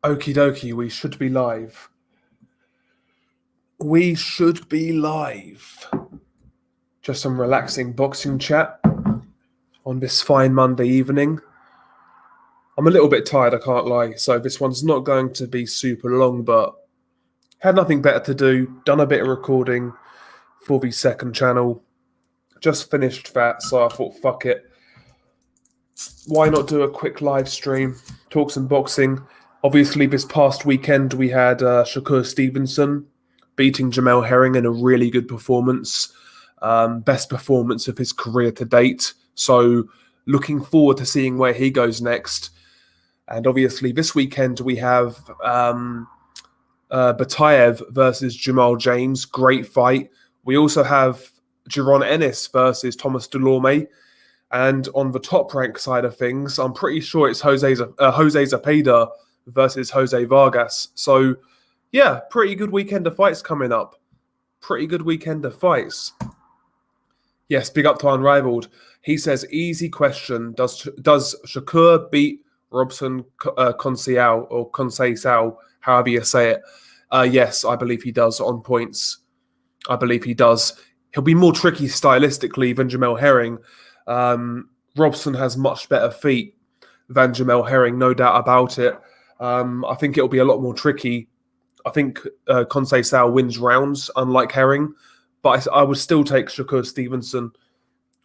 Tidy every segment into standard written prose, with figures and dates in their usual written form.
Okie dokie, we should be live. We should be live. Just some relaxing boxing chat on this fine Monday evening. I'm a little bit tired, I can't lie, so this one's not going to be super long, but had nothing better to do, done a bit of recording for the second channel, just finished that, so I thought, fuck it. Why not do a quick live stream, talk some boxing? Obviously, this past weekend we had Shakur Stevenson beating Jamel Herring in a really good performance. Best performance of his career to date. So looking forward to seeing where he goes next. And obviously this weekend we have Batayev versus Jamal James. Great fight. We also have Gerwen Ennis versus Thomas Delorme. And on the top rank side of things, I'm pretty sure it's Jose Zepeda versus Jose Vargas. So, yeah, pretty good weekend of fights coming up. Pretty good weekend of fights. Yes, big up to Unrivaled. He says, easy question. Does Shakur beat Robson Conceição or Conceição, however you say it? Yes, I believe he does on points. I believe he does. He'll be more tricky stylistically than Jamel Herring. Robson has much better feet than Jamel Herring, no doubt about it. I think it'll be a lot more tricky. I think Conceição wins rounds, unlike Herring, but I would still take Shakur Stevenson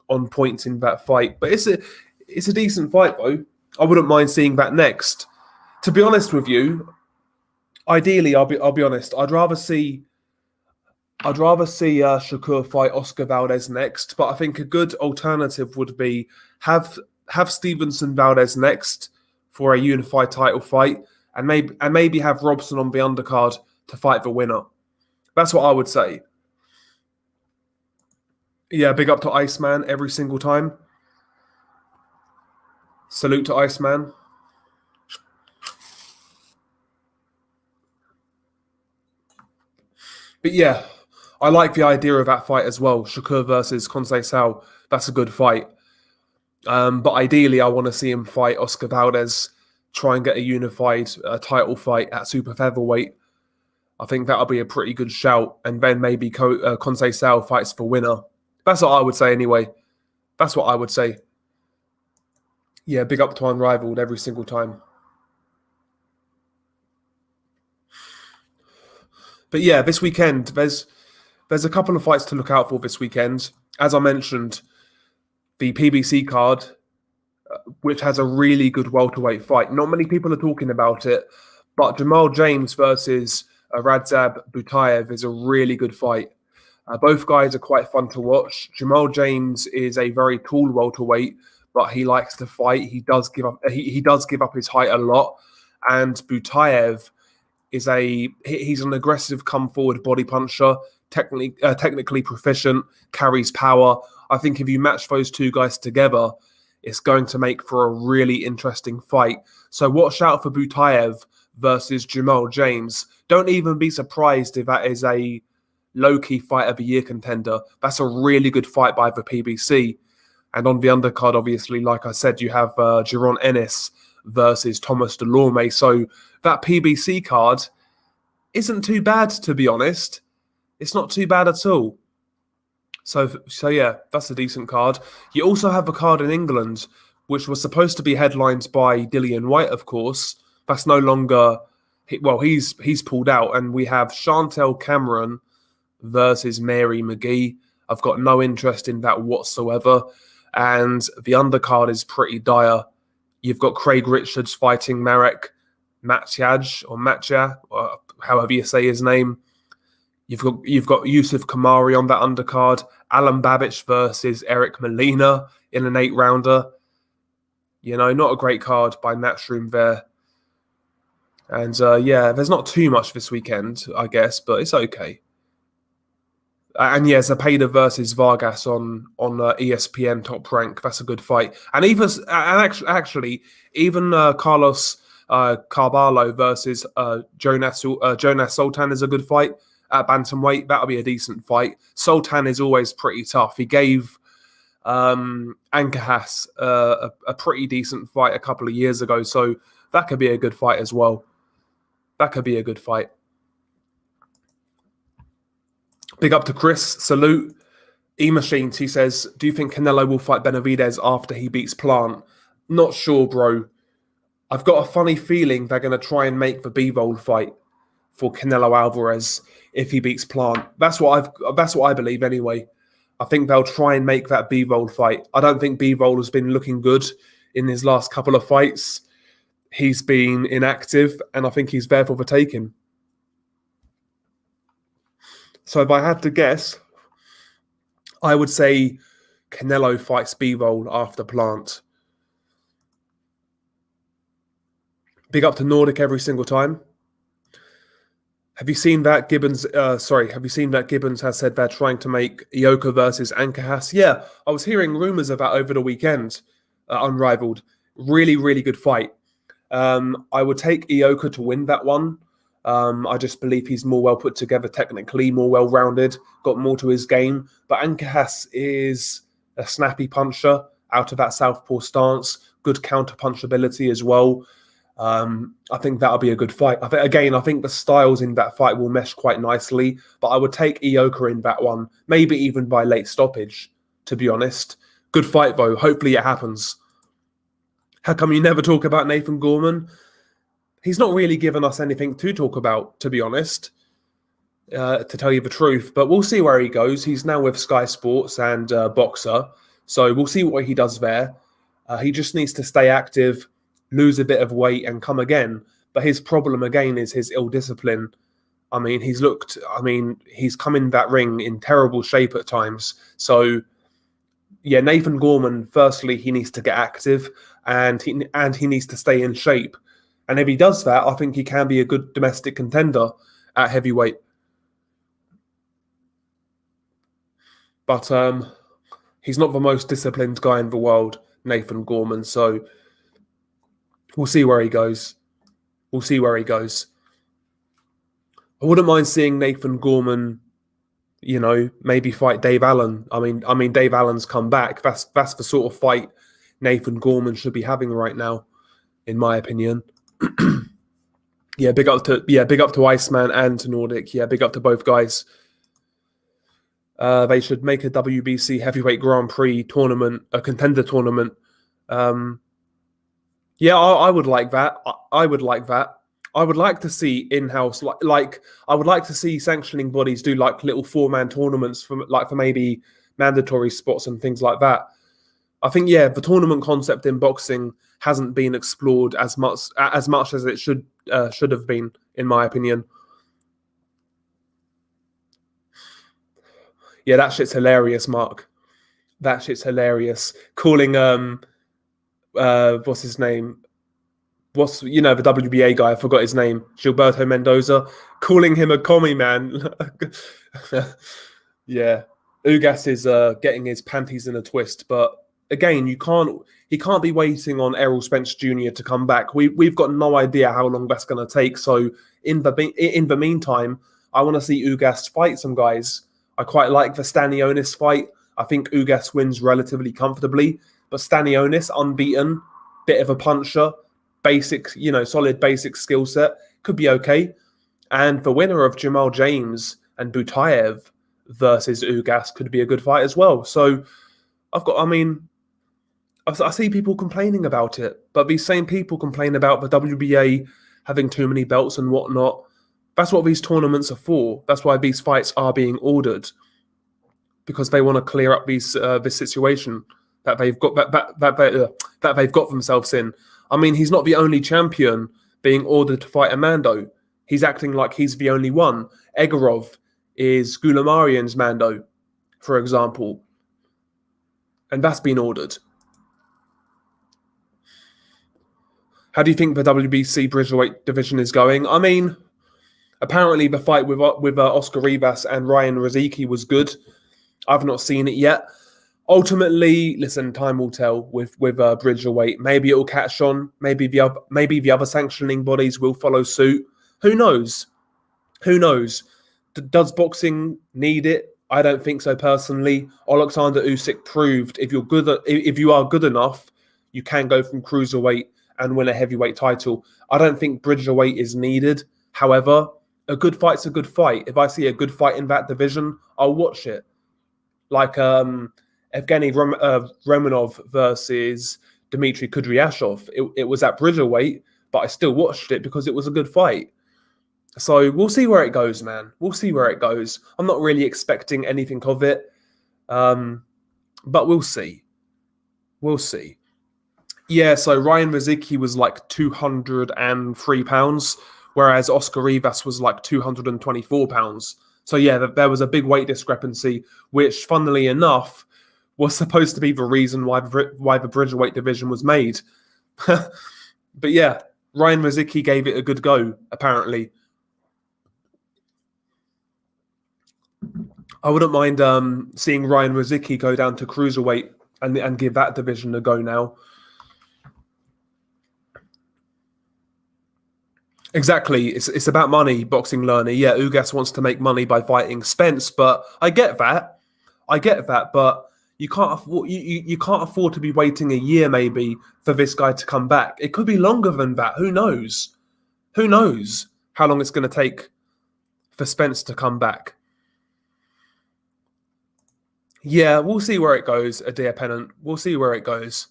on points in that fight. But it's a decent fight, though. I wouldn't mind seeing that next. To be honest with you, ideally, I'll be honest. I'd rather see Shakur fight Oscar Valdez next, but I think a good alternative would be have Stevenson Valdez next for a unified title fight, and maybe have Robson on the undercard to fight the winner. That's what I would say. Yeah, big up to Iceman every single time. Salute to Iceman. But yeah, I like the idea of that fight as well. Shakur versus Conceição. That's a good fight. But ideally, I want to see him fight Oscar Valdez, try and get a unified title fight at super featherweight. I think that'll be a pretty good shout. And then maybe Conceição fights for winner. That's what I would say anyway. That's what I would say. Yeah, big up to Unrivaled every single time. But yeah, this weekend, there's a couple of fights to look out for this weekend. As I mentioned, the PBC card, which has a really good welterweight fight. Not many people are talking about it, but Jamal James versus Radzab Butayev is a really good fight. Both guys are quite fun to watch. Jamal James is a very tall welterweight, but he likes to fight. He does give up his height a lot, and Butayev is he's an aggressive come forward body puncher, technically proficient, carries power. I think if you match those two guys together, it's going to make for a really interesting fight. So watch out for Butayev versus Jamal James. Don't even be surprised if that is a low-key fight of the year contender. That's a really good fight by the PBC. And on the undercard, obviously, like I said, you have Gerwen Ennis versus Thomas Delorme. So that PBC card isn't too bad, to be honest. It's not too bad at all. So yeah, that's a decent card. You also have a card in England, which was supposed to be headlined by Dillian Whyte, of course. That's no longer... Well, he's pulled out, and we have Chantel Cameron versus Mary Mcgee. I've got no interest in that whatsoever. And the undercard is pretty dire. You've got Craig Richards fighting Marek Matjaj, or however you say his name. You've got Yusuf Kamari on that undercard. Alan Babich versus Eric Molina in an 8-rounder. You know, not a great card by Matchroom there. And yeah, there's not too much this weekend, I guess, but it's okay. And yeah, Zepeda versus Vargas on ESPN Top Rank. That's a good fight. And actually, even Carlos Carvalho versus Jonas Sultan is a good fight at bantamweight. That'll be a decent fight. Sultan is always pretty tough. He gave Ancajas a pretty decent fight a couple of years ago, so that could be a good fight as well. That could be a good fight. Big up to Chris. Salute. E-Machines, he says, do you think Canelo will fight Benavidez after he beats Plant? Not sure, bro. I've got a funny feeling they're going to try and make the B-Roll fight for Canelo Alvarez if he beats Plant. That's what I believe anyway. I think they'll try and make that B-Roll fight. I don't think B-Roll has been looking good in his last couple of fights. He's been inactive, and I think he's there for the taking. So if I had to guess, I would say Canelo fights B-Roll after Plant. Big up to Nordic every single time. Have you seen that Gibbons? Have you seen that Gibbons has said they're trying to make Ioka versus Ancajas? Yeah, I was hearing rumors of that over the weekend. Unrivaled, really, really good fight. I would take Ioka to win that one. I just believe he's more well put together technically, more well-rounded, got more to his game. But Ancajas is a snappy puncher out of that southpaw stance, good counter-punch ability as well. I think that'll be a good fight. I think the styles in that fight will mesh quite nicely, but I would take Ioka in that one, maybe even by late stoppage, to be honest. Good fight, though. Hopefully it happens. How come you never talk about Nathan Gorman? He's not really given us anything to talk about, to be honest, to tell you the truth. But we'll see where he goes. He's now with Sky Sports and Boxer, so we'll see what he does there. He just needs to stay active, lose a bit of weight and come again. But his problem again is his ill discipline. He's come in that ring in terrible shape at times. So yeah, Nathan Gorman, firstly, he needs to get active and he needs to stay in shape. And if he does that, I think he can be a good domestic contender at heavyweight. But he's not the most disciplined guy in the world, Nathan Gorman. So we'll see where he goes. I wouldn't mind seeing Nathan Gorman, maybe fight Dave Allen. I mean, Dave Allen's come back. That's the sort of fight Nathan Gorman should be having right now, in my opinion. Yeah, big up to Iceman and to Nordic. Yeah, big up to both guys. They should make a WBC Heavyweight Grand Prix tournament, a contender tournament. Yeah, I would like that. I would like that. I would like to see in-house, I would like to see sanctioning bodies do like little 4-man tournaments for maybe mandatory spots and things like that. I think, yeah, the tournament concept in boxing hasn't been explored as much as it should have been, in my opinion. Yeah, that shit's hilarious, Mark. That shit's hilarious. Calling what's his name? The WBA guy, I forgot his name, Gilberto Mendoza, calling him a commie man. Yeah, Ugas is getting his panties in a twist, but again, he can't be waiting on Errol Spence Jr. to come back. We've got no idea how long that's going to take. So in the meantime, I want to see Ugas fight some guys. I quite like the Stanionis fight. I think Ugas wins relatively comfortably, but Stanionis, unbeaten, bit of a puncher, solid basic skill set, could be okay. And the winner of Jamal James and Butayev versus Ugas could be a good fight as well. So I see people complaining about it, but these same people complain about the WBA having too many belts and whatnot. That's what these tournaments are for. That's why these fights are being ordered, because they want to clear up this situation that they've got that they've got themselves in. I mean, he's not the only champion being ordered to fight Amando. He's acting like he's the only one. Egorov is Gulamarian's Mando, for example, and that's been ordered. How do you think the WBC Bridgerweight division is going? I mean, apparently the fight with Oscar Rivas and Ryan Rozicki was good. I've not seen it yet. Ultimately, listen, time will tell with Bridgerweight. Maybe it will catch on. Maybe the other sanctioning bodies will follow suit. Who knows? Does boxing need it? I don't think so personally. Alexander Usyk proved if you are good enough, you can go from cruiserweight and win a heavyweight title. I don't think Bridgerweight is needed. However, a good fight's a good fight. If I see a good fight in that division, I'll watch it. Like Evgeny Romanov versus Dmitry Kudryashov. It was at Bridgerweight, but I still watched it because it was a good fight. So we'll see where it goes, man. We'll see where it goes. I'm not really expecting anything of it, but we'll see. We'll see. Yeah, so Ryan Rizicki was like 203 pounds, whereas Oscar Rivas was like 224 pounds. So yeah, there was a big weight discrepancy, which, funnily enough, was supposed to be the reason why the Bridgerweight division was made. But yeah, Ryan Rizicki gave it a good go, apparently. I wouldn't mind seeing Ryan Rizicki go down to cruiserweight and give that division a go now. Exactly. It's about money, boxing learner. Yeah, Ugas wants to make money by fighting Spence, but I get that. But you can't afford you can't afford to be waiting a year maybe for this guy to come back. It could be longer than that. Who knows? Who knows how long it's going to take for Spence to come back? Yeah, we'll see where it goes, a dear pennant. We'll see where it goes.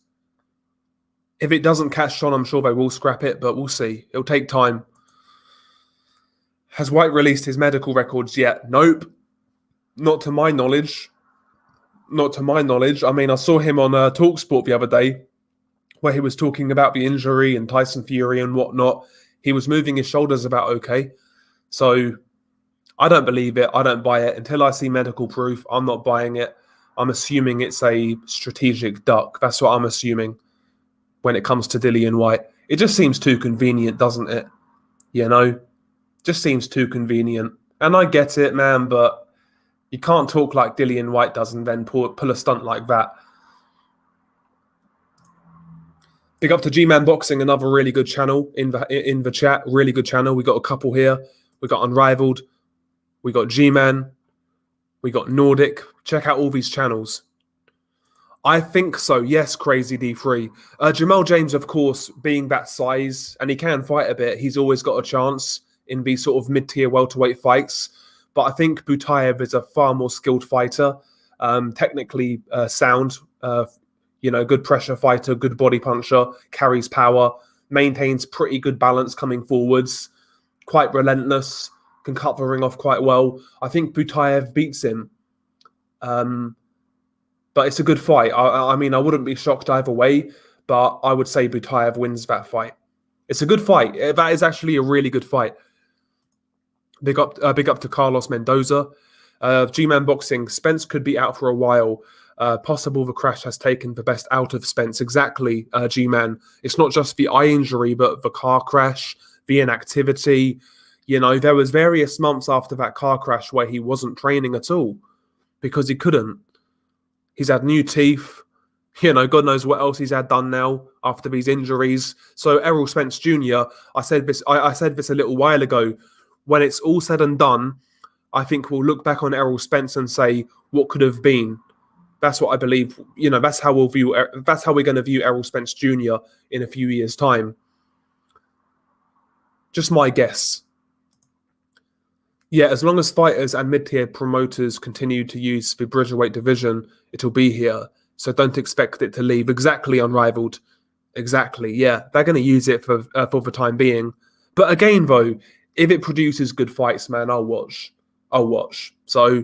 If it doesn't catch on, I'm sure they will scrap it, but we'll see. It'll take time. Has White released his medical records yet? Nope. Not to my knowledge. Not to my knowledge. I mean, I saw him on TalkSport the other day where he was talking about the injury and Tyson Fury and whatnot. He was moving his shoulders about okay. So I don't believe it. I don't buy it. Until I see medical proof, I'm not buying it. I'm assuming it's a strategic duck. That's what I'm assuming when it comes to Dillian White. It just seems too convenient, doesn't it? You know? Just seems too convenient. And I get it, man, but you can't talk like Dillian White does and then pull a stunt like that. Big up to G-Man Boxing, another really good channel in the chat. Really good channel. We got a couple here. We got Unrivaled. We got G-Man. We got Nordic. Check out all these channels. I think so. Yes, Crazy D3. Jamal James, of course, being that size, and he can fight a bit, he's always got a chance in these sort of mid-tier welterweight fights. But I think Butayev is a far more skilled fighter, technically sound, good pressure fighter, good body puncher, carries power, maintains pretty good balance coming forwards, quite relentless, can cut the ring off quite well. I think Butayev beats him. But it's a good fight. I mean, I wouldn't be shocked either way, but I would say Butayev wins that fight. It's a good fight. That is actually a really good fight. Big up to Carlos Mendoza. G-Man Boxing, Spence could be out for a while. Possible the crash has taken the best out of Spence. Exactly, G-Man. It's not just the eye injury, but the car crash, the inactivity. You know, there was various months after that car crash where he wasn't training at all because he couldn't. He's had new teeth. You know, God knows what else he's had done now after these injuries. So Errol Spence Jr., I said this a little while ago. When it's all said and done, I think we'll look back on Errol Spence and say what could have been. That's what I believe. You know, that's how we're going to view Errol Spence Jr. in a few years' time. Just my guess. Yeah, as long as fighters and mid-tier promoters continue to use the Bridgerweight division, it'll be here. So don't expect it to leave. Exactly, Unrivaled. Exactly, yeah. They're going to use it for the time being. But again, though, if it produces good fights, man, I'll watch. So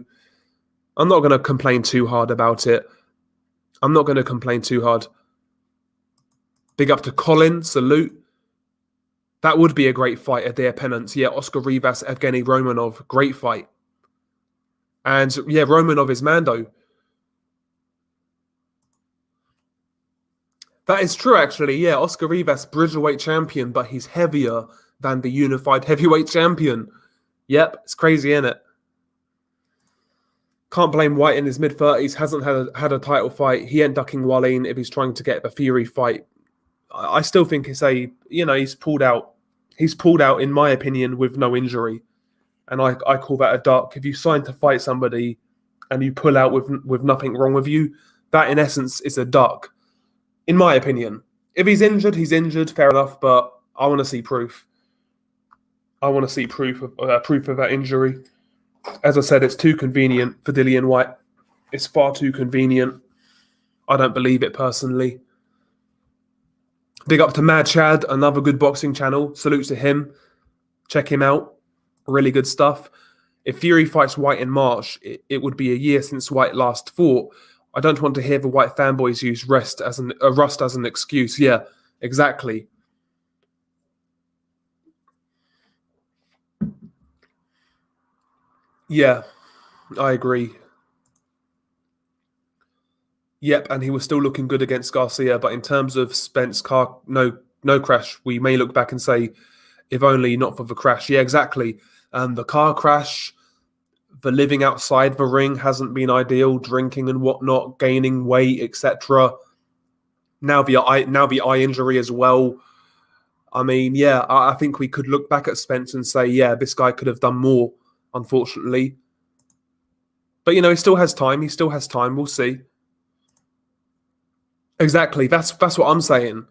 I'm not going to complain too hard about it. Big up to Colin. Salute. That would be a great fight, a dear pennant. Yeah, Oscar Rivas, Evgeny Romanov. Great fight. And yeah, Romanov is Mando. That is true, actually. Yeah, Oscar Rivas, Bridgerweight champion, but he's heavier than the unified heavyweight champion. Yep, it's crazy, isn't it? Can't blame White in his mid-30s. Hasn't had a title fight. He ain't ducking Wallin if he's trying to get the Fury fight. I still think it's he's pulled out. He's pulled out, in my opinion, with no injury. And I call that a duck. If you sign to fight somebody and you pull out with nothing wrong with you, that in essence is a duck, in my opinion. If he's injured, fair enough, but I want to see proof. I want to see proof of that injury. As I said, it's too convenient for Dillian Whyte. It's far too convenient. I don't believe it personally. Big up to Mad Chad, another good boxing channel. Salute to him. Check him out. Really good stuff. If Fury fights Whyte in March, it would be a year since Whyte last fought. I don't want to hear the Whyte fanboys use rust as an excuse. Yeah, exactly. Yeah, I agree. Yep, and he was still looking good against Garcia, but in terms of Spence no crash, we may look back and say, if only not for the crash. Yeah, exactly. The car crash, the living outside the ring hasn't been ideal, drinking and whatnot, gaining weight, etc. Now the eye injury as well. I mean, yeah, I think we could look back at Spence and say, yeah, this guy could have done more, unfortunately. But, he still has time. He still has time. We'll see. Exactly. That's what I'm saying,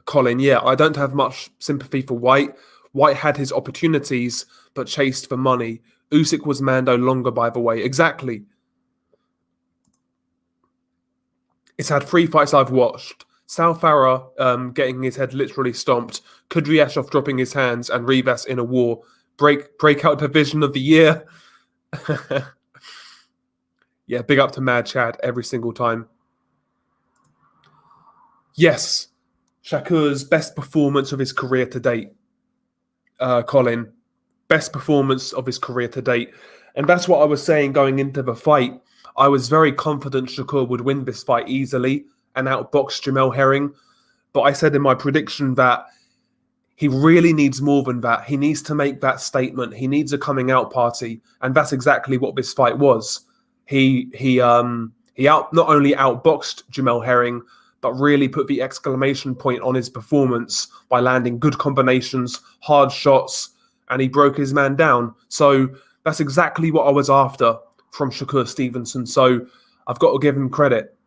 Colin. Yeah, I don't have much sympathy for Whyte. Whyte had his opportunities, but chased for money. Usyk was Mando longer, by the way. Exactly. It's had 3 fights I've watched. Sal Farah getting his head literally stomped. Kudryashov dropping his hands, and Rivas in a war. Breakout division of the year. Yeah, big up to Mad Chad every single time. Yes, Shakur's best performance of his career to date. Colin, best performance of his career to date. And that's what I was saying going into the fight. I was very confident Shakur would win this fight easily and outbox Jamel Herring. But I said in my prediction that he really needs more than that. He needs to make that statement. He needs a coming out party. And that's exactly what this fight was. He not only outboxed Jamel Herring, but really put the exclamation point on his performance by landing good combinations, hard shots, and he broke his man down. So that's exactly what I was after from Shakur Stevenson. So I've got to give him credit.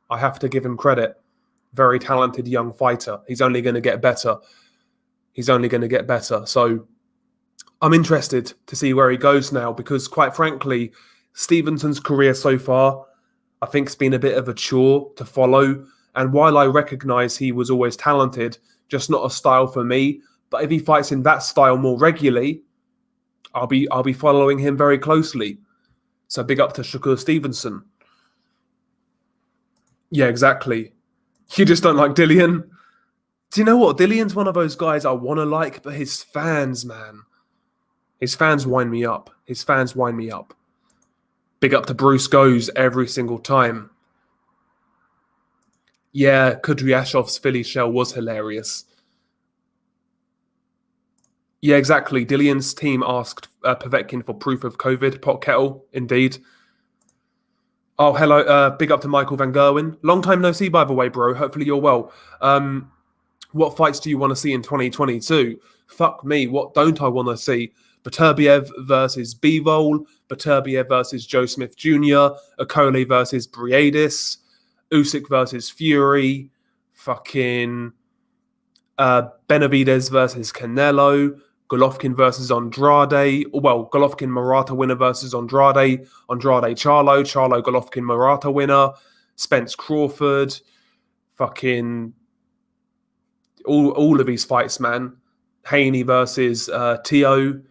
I have to give him credit. Very talented young fighter. He's only going to get better. So I'm interested to see where he goes now because, quite frankly, Stevenson's career so far, I think, has been a bit of a chore to follow. And while I recognise he was always talented, just not a style for me. But if he fights in that style more regularly, I'll be following him very closely. So big up to Shakur Stevenson. Yeah, exactly. You just don't like Dillian. Do you know what? Dillian's one of those guys I want to like, but his fans, man. His fans wind me up. Big up to Bruce Goes every single time. Yeah, Kudryashov's Philly shell was hilarious. Yeah, exactly. Dillian's team asked Povetkin for proof of COVID. Pot kettle, indeed. Oh, hello. Big up to Michael Van Gerwen. Long time no see, by the way, bro. Hopefully you're well. What fights do you want to see in 2022? Fuck me. What don't I want to see? Beterbiev versus Bivol. Beterbiev versus Joe Smith Jr. Okole versus Briadis. Usyk versus Fury, fucking Benavidez versus Canelo, Golovkin versus Andrade. Well, Golovkin Murata winner versus Andrade. Andrade Charlo Golovkin Murata winner. Spence Crawford. Fucking all of these fights, man. Haney versus Tio.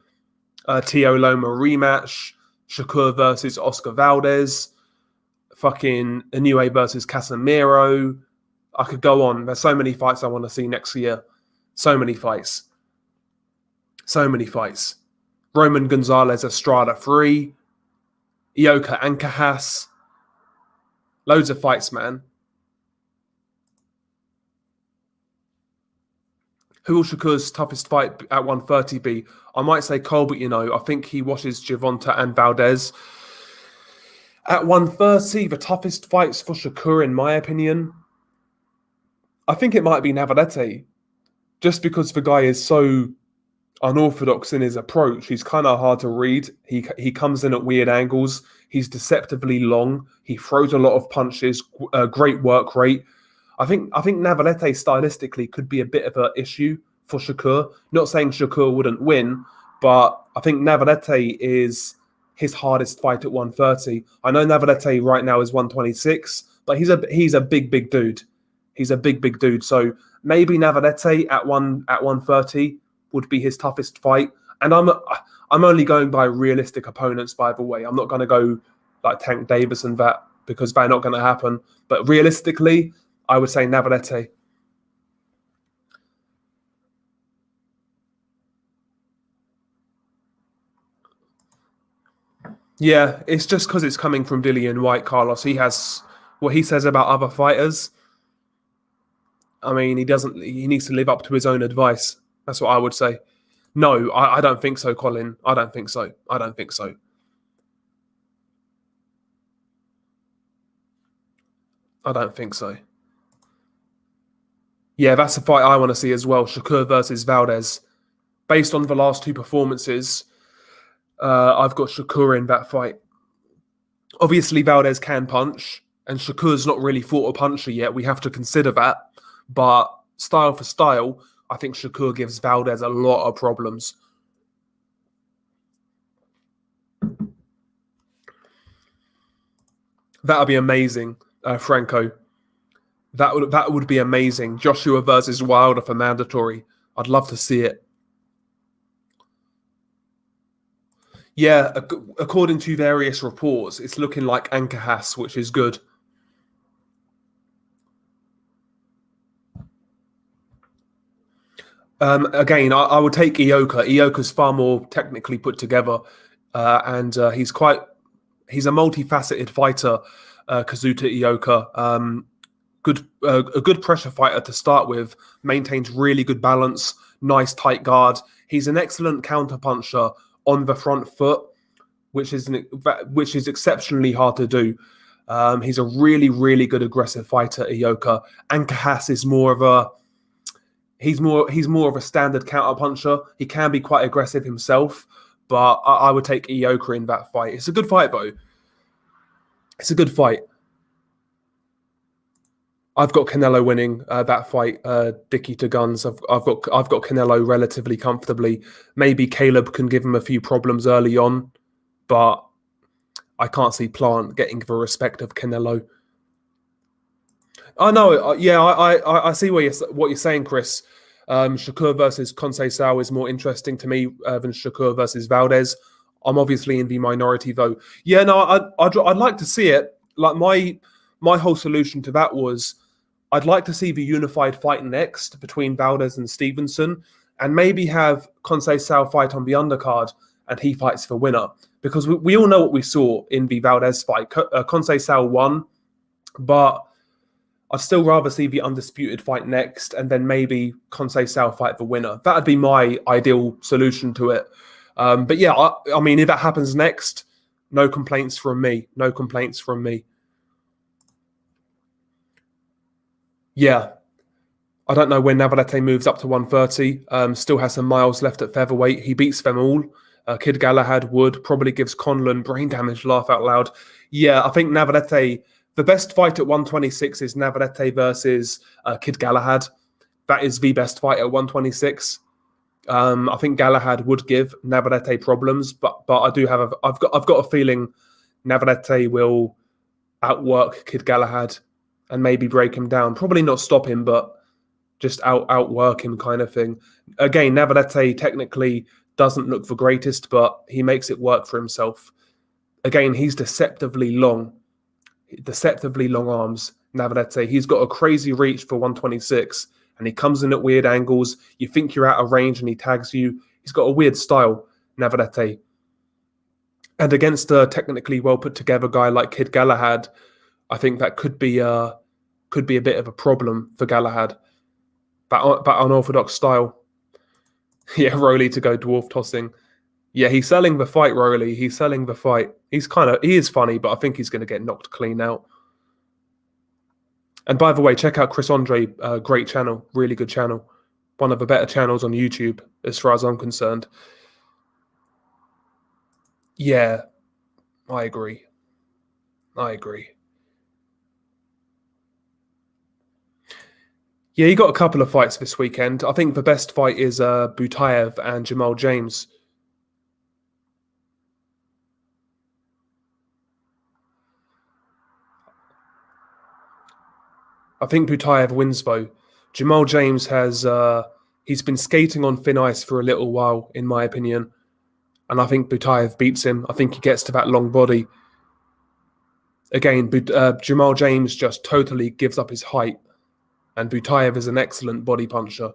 Tio Loma rematch. Shakur versus Oscar Valdez. Fucking Inoue versus Casemiro. I could go on. There's so many fights I want to see next year. So many fights. Roman Gonzalez Estrada 3. Ioka Ancajas. Loads of fights, man. Who will Shakur's toughest fight at 130 be? I might say Cole, but I think he washes Gervonta and Valdez. At 130, the toughest fights for Shakur, in my opinion, I think it might be Navarrete. Just because the guy is so unorthodox in his approach. He's kind of hard to read. He comes in at weird angles. He's deceptively long. He throws a lot of punches. Great work rate. I think Navarrete stylistically could be a bit of an issue for Shakur. Not saying Shakur wouldn't win, but I think Navarrete is his hardest fight at 130. I know Navarrete right now is 126, but he's a big dude. He's a big dude. So maybe Navarrete at 130 would be his toughest fight. And I'm only going by realistic opponents, by the way. I'm not going to go like Tank Davis and that, because they're not going to happen. But realistically, I would say Navarrete. Yeah, it's just because it's coming from Dillian White, Carlos. He has what he says about other fighters. I mean, he needs to live up to his own advice. That's what I would say. No, I don't think so, Colin. I don't think so. I don't think so. I don't think so. Yeah, that's a fight I want to see as well. Shakur versus Valdez. Based on the last two performances, I've got Shakur in that fight. Obviously, Valdez can punch, and Shakur's not really fought a puncher yet. We have to consider that. But style for style, I think Shakur gives Valdez a lot of problems. That would be amazing, Franco. That would be amazing. Joshua versus Wilder for mandatory. I'd love to see it. Yeah, according to various reports, it's looking like Ancajas, which is good. Again, I would take Ioka. Ioka's far more technically put together, and he's a multifaceted fighter. Kazuta Ioka, a good pressure fighter to start with. Maintains really good balance, nice tight guard. He's an excellent counterpuncher on the front foot, which is exceptionally hard to do. He's a really good aggressive fighter, Ioka. Ancajas is more of a He's more of a standard counterpuncher. He can be quite aggressive himself, but I would take Ioka in that fight. It's a good fight, though. It's a good fight. I've got Canelo winning that fight, Dicky to guns. I've got Canelo relatively comfortably. Maybe Caleb can give him a few problems early on, but I can't see Plant getting the respect of Canelo. I know. Yeah, I see what you're saying, Chris. Shakur versus Conceição is more interesting to me than Shakur versus Valdez. I'm obviously in the minority, though. Yeah, no, I'd like to see it. Like my whole solution to that was I'd like to see the unified fight next between Valdez and Stevenson, and maybe have Conceição fight on the undercard and he fights for winner. Because we all know what we saw in the Valdez fight. Conceição won, but I'd still rather see the undisputed fight next, and then maybe Conceição fight the winner. That'd be my ideal solution to it. But yeah, I mean, if that happens next, no complaints from me. No complaints from me. Yeah. I don't know when Navarrete moves up to 130. Still has some miles left at featherweight. He beats them all. Kid Galahad would. Probably gives Conlon brain damage, laugh out loud. Yeah, I think Navarrete... The best fight at 126 is Navarrete versus Kid Galahad. That is the best fight at 126. I think Galahad would give Navarrete problems, but I've got a feeling Navarrete will outwork Kid Galahad and maybe break him down. Probably not stop him, but just outwork him, kind of thing. Again, Navarrete technically doesn't look the greatest, but he makes it work for himself. Again, he's deceptively long arms, Navarrete. He's got a crazy reach for 126, and he comes in at weird angles. You think you're out of range, and he tags you. He's got a weird style, Navarrete. And against a technically well put together guy like Kid Galahad, I think that could be a bit of a problem for Galahad. That unorthodox style. Yeah, Rowley to go dwarf tossing. Yeah, he's selling the fight, Rowley. He's selling the fight. He is funny, but I think he's going to get knocked clean out. And by the way, check out Chris Andre. Great channel, really good channel. One of the better channels on YouTube, as far as I'm concerned. Yeah, I agree. Yeah, he got a couple of fights this weekend. I think the best fight is Butayev and Jamal James. I think Butayev wins though. Jamal James has he's been skating on thin ice for a little while, in my opinion, and I think Butayev beats him. I think he gets to that long body. Again, Jamal James just totally gives up his height, and Butayev is an excellent body puncher.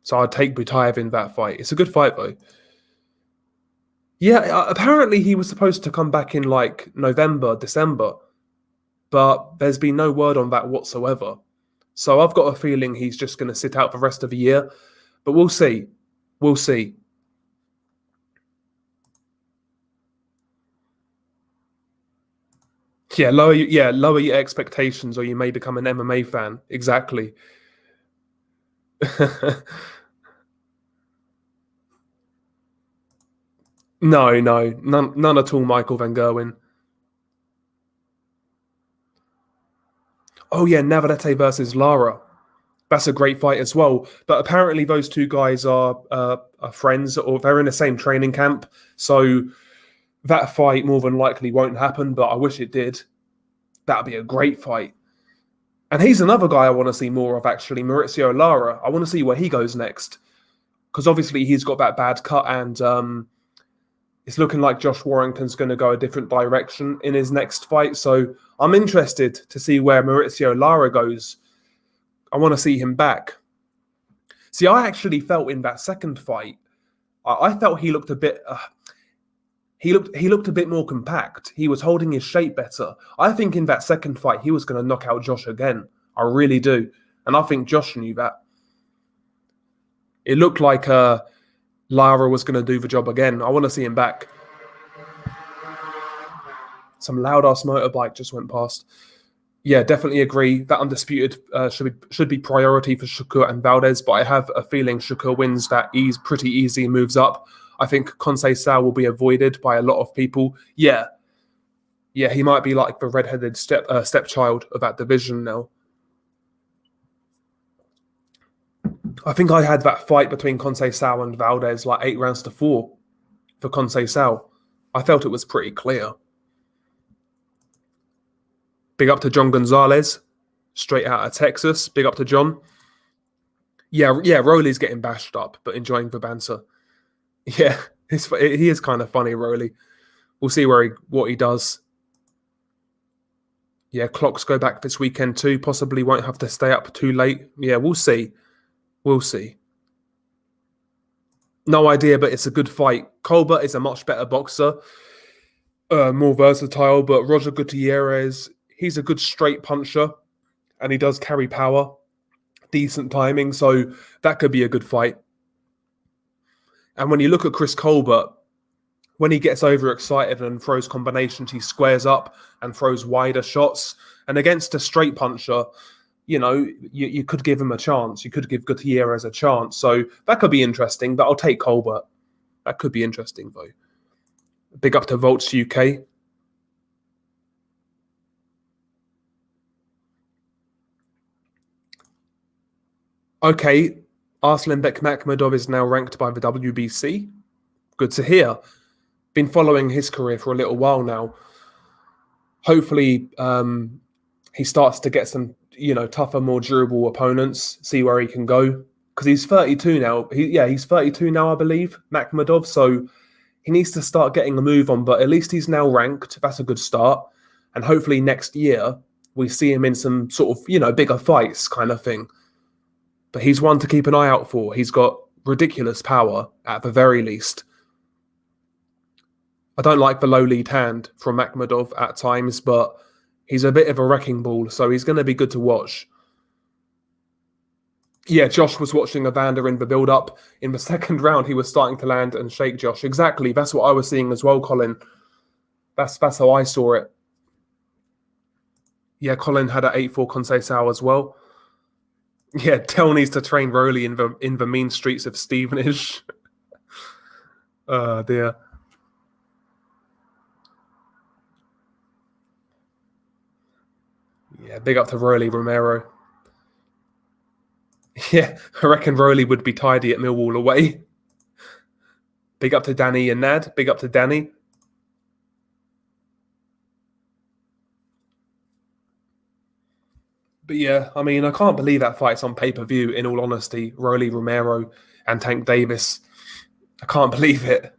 So I'd take Butayev in that fight. It's a good fight though. Yeah, apparently he was supposed to come back in like November, December, but there's been no word on that whatsoever. So I've got a feeling he's just going to sit out the rest of the year, but we'll see. We'll see. Yeah, lower your expectations, or you may become an MMA fan. Exactly. No, none at all. Michael van Gerwen. Oh yeah, Navarrete versus Lara. That's a great fight as well. But apparently, those two guys are friends, or they're in the same training camp. So that fight more than likely won't happen. But I wish it did. That'd be a great fight. And he's another guy I want to see more of, actually, Mauricio Lara. I want to see where he goes next. Because obviously he's got that bad cut, and it's looking like Josh Warrington's going to go a different direction in his next fight. So I'm interested to see where Mauricio Lara goes. I want to see him back. See, I actually felt in that second fight, I felt he looked a bit... He looked a bit more compact. He was holding his shape better. I think in that second fight, he was going to knock out Josh again. I really do. And I think Josh knew that. It looked like Lara was going to do the job again. I want to see him back. Some loud-ass motorbike just went past. Yeah, definitely agree. That undisputed should be priority for Shakur and Valdez, but I have a feeling Shakur wins that pretty easy and moves up. I think Conceição will be avoided by a lot of people. Yeah, he might be like the red-headed stepchild of that division now. I think I had that fight between Conceição and Valdez like 8-4 for Conceição. I felt it was pretty clear. Big up to John Gonzalez, straight out of Texas. Big up to John. Yeah, Rolly's getting bashed up, but enjoying the banter. Yeah, he is kind of funny, Rolly. We'll see what he does. Yeah, clocks go back this weekend too. Possibly won't have to stay up too late. Yeah, we'll see. We'll see. No idea, but it's a good fight. Colbert is a much better boxer, more versatile, but Roger Gutierrez, he's a good straight puncher, and he does carry power, decent timing, so that could be a good fight. And when you look at Chris Colbert, when he gets overexcited and throws combinations, he squares up and throws wider shots. And against a straight puncher, you could give him a chance. You could give Gutierrez a chance. So that could be interesting, but I'll take Colbert. That could be interesting, though. Big up to Volts UK. Okay, Arslanbek Makhmudov is now ranked by the WBC. Good to hear. Been following his career for a little while now. Hopefully, he starts to get some, tougher, more durable opponents. See where he can go, because he's 32 now. He's 32 now, I believe, Makhmudov. So he needs to start getting a move on. But at least he's now ranked. That's a good start. And hopefully next year we see him in some sort of bigger fights, kind of thing. But he's one to keep an eye out for. He's got ridiculous power, at the very least. I don't like the low lead hand from Makhmudov at times, but he's a bit of a wrecking ball, so he's going to be good to watch. Yeah, Josh was watching Evander in the build-up. In the second round, he was starting to land and shake Josh. Exactly, that's what I was seeing as well, Colin. That's how I saw it. Yeah, Colin had an 8-4 Conceição as well. Yeah, Tell needs to train Rolly in the mean streets of Stevenage. Oh, dear. Yeah, big up to Rolly Romero. Yeah, I reckon Rolly would be tidy at Millwall away. Big up to Danny and Nad. Big up to Danny. But yeah, I mean, I can't believe that fight's on pay-per-view, in all honesty. Rolly Romero and Tank Davis. I can't believe it.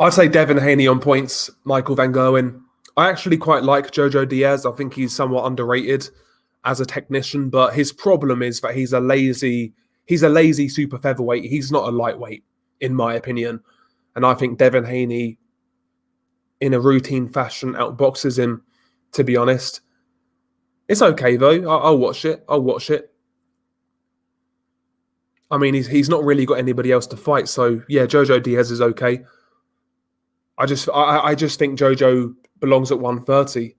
I'd say Devin Haney on points, Michael Van Gerwen. I actually quite like Jojo Diaz. I think he's somewhat underrated as a technician, but his problem is that he's a lazy super featherweight. He's not a lightweight, in my opinion. And I think Devin Haney, in a routine fashion, outboxes him, to be honest. It's okay, though. I'll watch it. I'll watch it. I mean, he's not really got anybody else to fight, so yeah, Jojo Diaz is okay. I just think Jojo belongs at 130.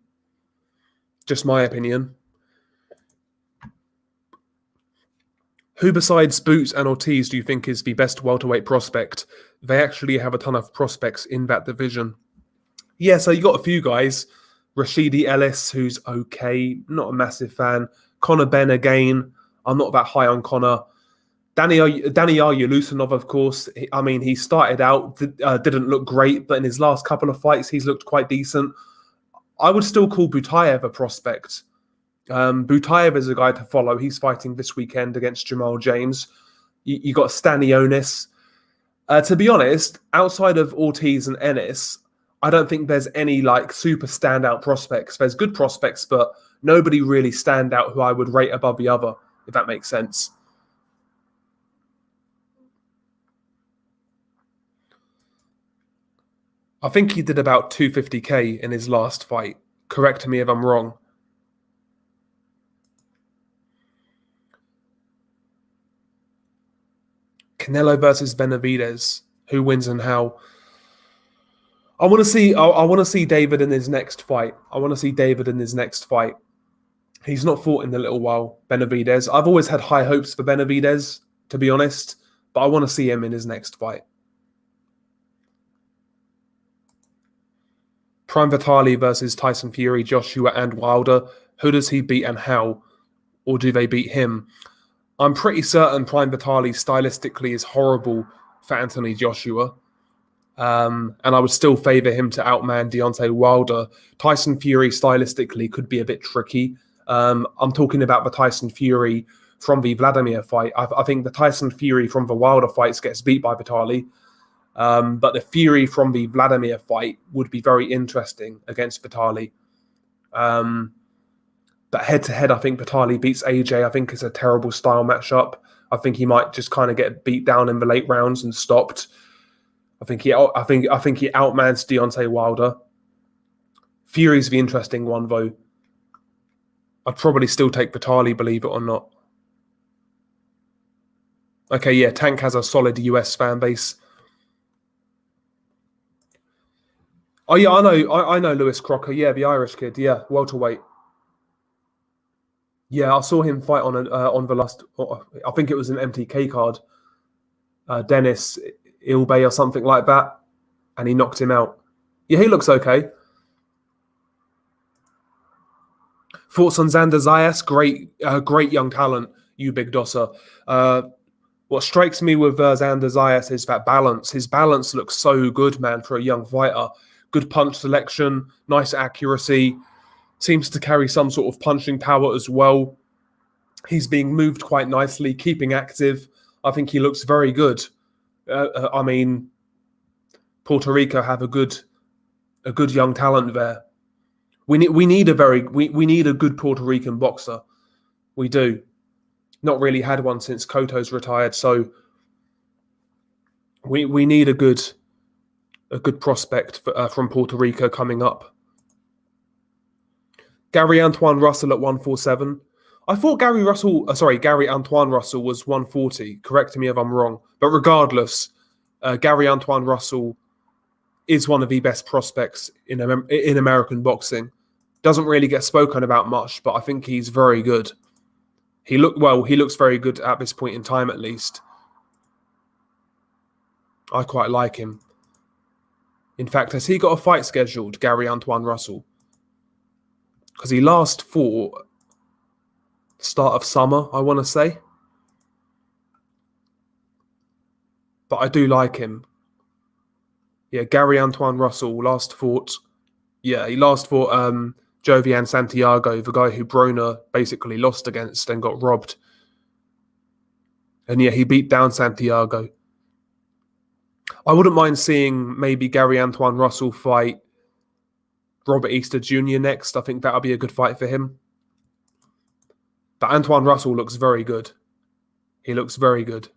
Just my opinion. Who besides Boots and Ortiz do you think is the best welterweight prospect? They actually have a ton of prospects in that division. Yeah, so you got a few guys. Rashidi Ellis, who's okay, not a massive fan. Conor Ben again. I'm not that high on Conor. Daniel Yulusanov, of course. I mean, he started out, didn't look great, but in his last couple of fights, he's looked quite decent. I would still call Butayev a prospect. Butayev is a guy to follow. He's fighting this weekend against Jamal James. You got Stanionis. To be honest, outside of Ortiz and Ennis, I don't think there's any like super standout prospects. There's good prospects, but nobody really stand out who I would rate above the other, if that makes sense. I think he did about 250k in his last fight. Correct me if I'm wrong. Canelo versus Benavidez. Who wins and how? I want to see. I want to see David in his next fight. I want to see David in his next fight. He's not fought in a little while. Benavidez. I've always had high hopes for Benavidez, to be honest, but I want to see him in his next fight. Prime Vitali versus Tyson Fury, Joshua and Wilder. Who does he beat and how? Or do they beat him? I'm pretty certain Prime Vitali stylistically is horrible for Anthony Joshua. And I would still favour him to outman Deontay Wilder. Tyson Fury stylistically could be a bit tricky. I'm talking about the Tyson Fury from the Vladimir fight. I think the Tyson Fury from the Wilder fights gets beat by Vitali. But the Fury from the Vladimir fight would be very interesting against Vitali. But head-to-head, I think Vitali beats AJ. I think it's a terrible style matchup. I think he might just kind of get beat down in the late rounds and stopped. I think he outmans Deontay Wilder. Fury's the interesting one, though. I'd probably still take Vitali, believe it or not. Okay, yeah, Tank has a solid US fan base. Oh yeah, I know Lewis Crocker. Yeah, the Irish kid. Yeah, welterweight. Yeah, I saw him fight on the last. I think it was an MTK card. Dennis Ilbay or something like that, and he knocked him out. Yeah, he looks okay. Thoughts on Xander Zayas? Great young talent. You big dosser. What strikes me with Xander Zayas is that balance. His balance looks so good, man, for a young fighter. Good punch selection, nice accuracy. Seems to carry some sort of punching power as well. He's being moved quite nicely, keeping active. I think he looks very good. I mean, Puerto Rico have a good young talent there. We need a good Puerto Rican boxer. We do. Not really had one since Cotto's retired, so we need a good prospect from Puerto Rico coming up. Gary Antoine Russell at 147. I thought Gary Antoine Russell was 140. Correct me if I'm wrong. But regardless, Gary Antoine Russell is one of the best prospects in American boxing. Doesn't really get spoken about much, but I think he's very good. He looks very good at this point in time, at least. I quite like him. In fact, has he got a fight scheduled, Gary Antoine Russell? Because he last fought start of summer, I want to say. But I do like him. Yeah, Gary Antoine Russell last fought Yeah, he last fought Jovian Santiago, the guy who Broner basically lost against and got robbed. And yeah, he beat down Santiago. I wouldn't mind seeing maybe Gary Antoine Russell fight Robert Easter Jr. next. I think that would be a good fight for him. But Antoine Russell looks very good. He looks very good.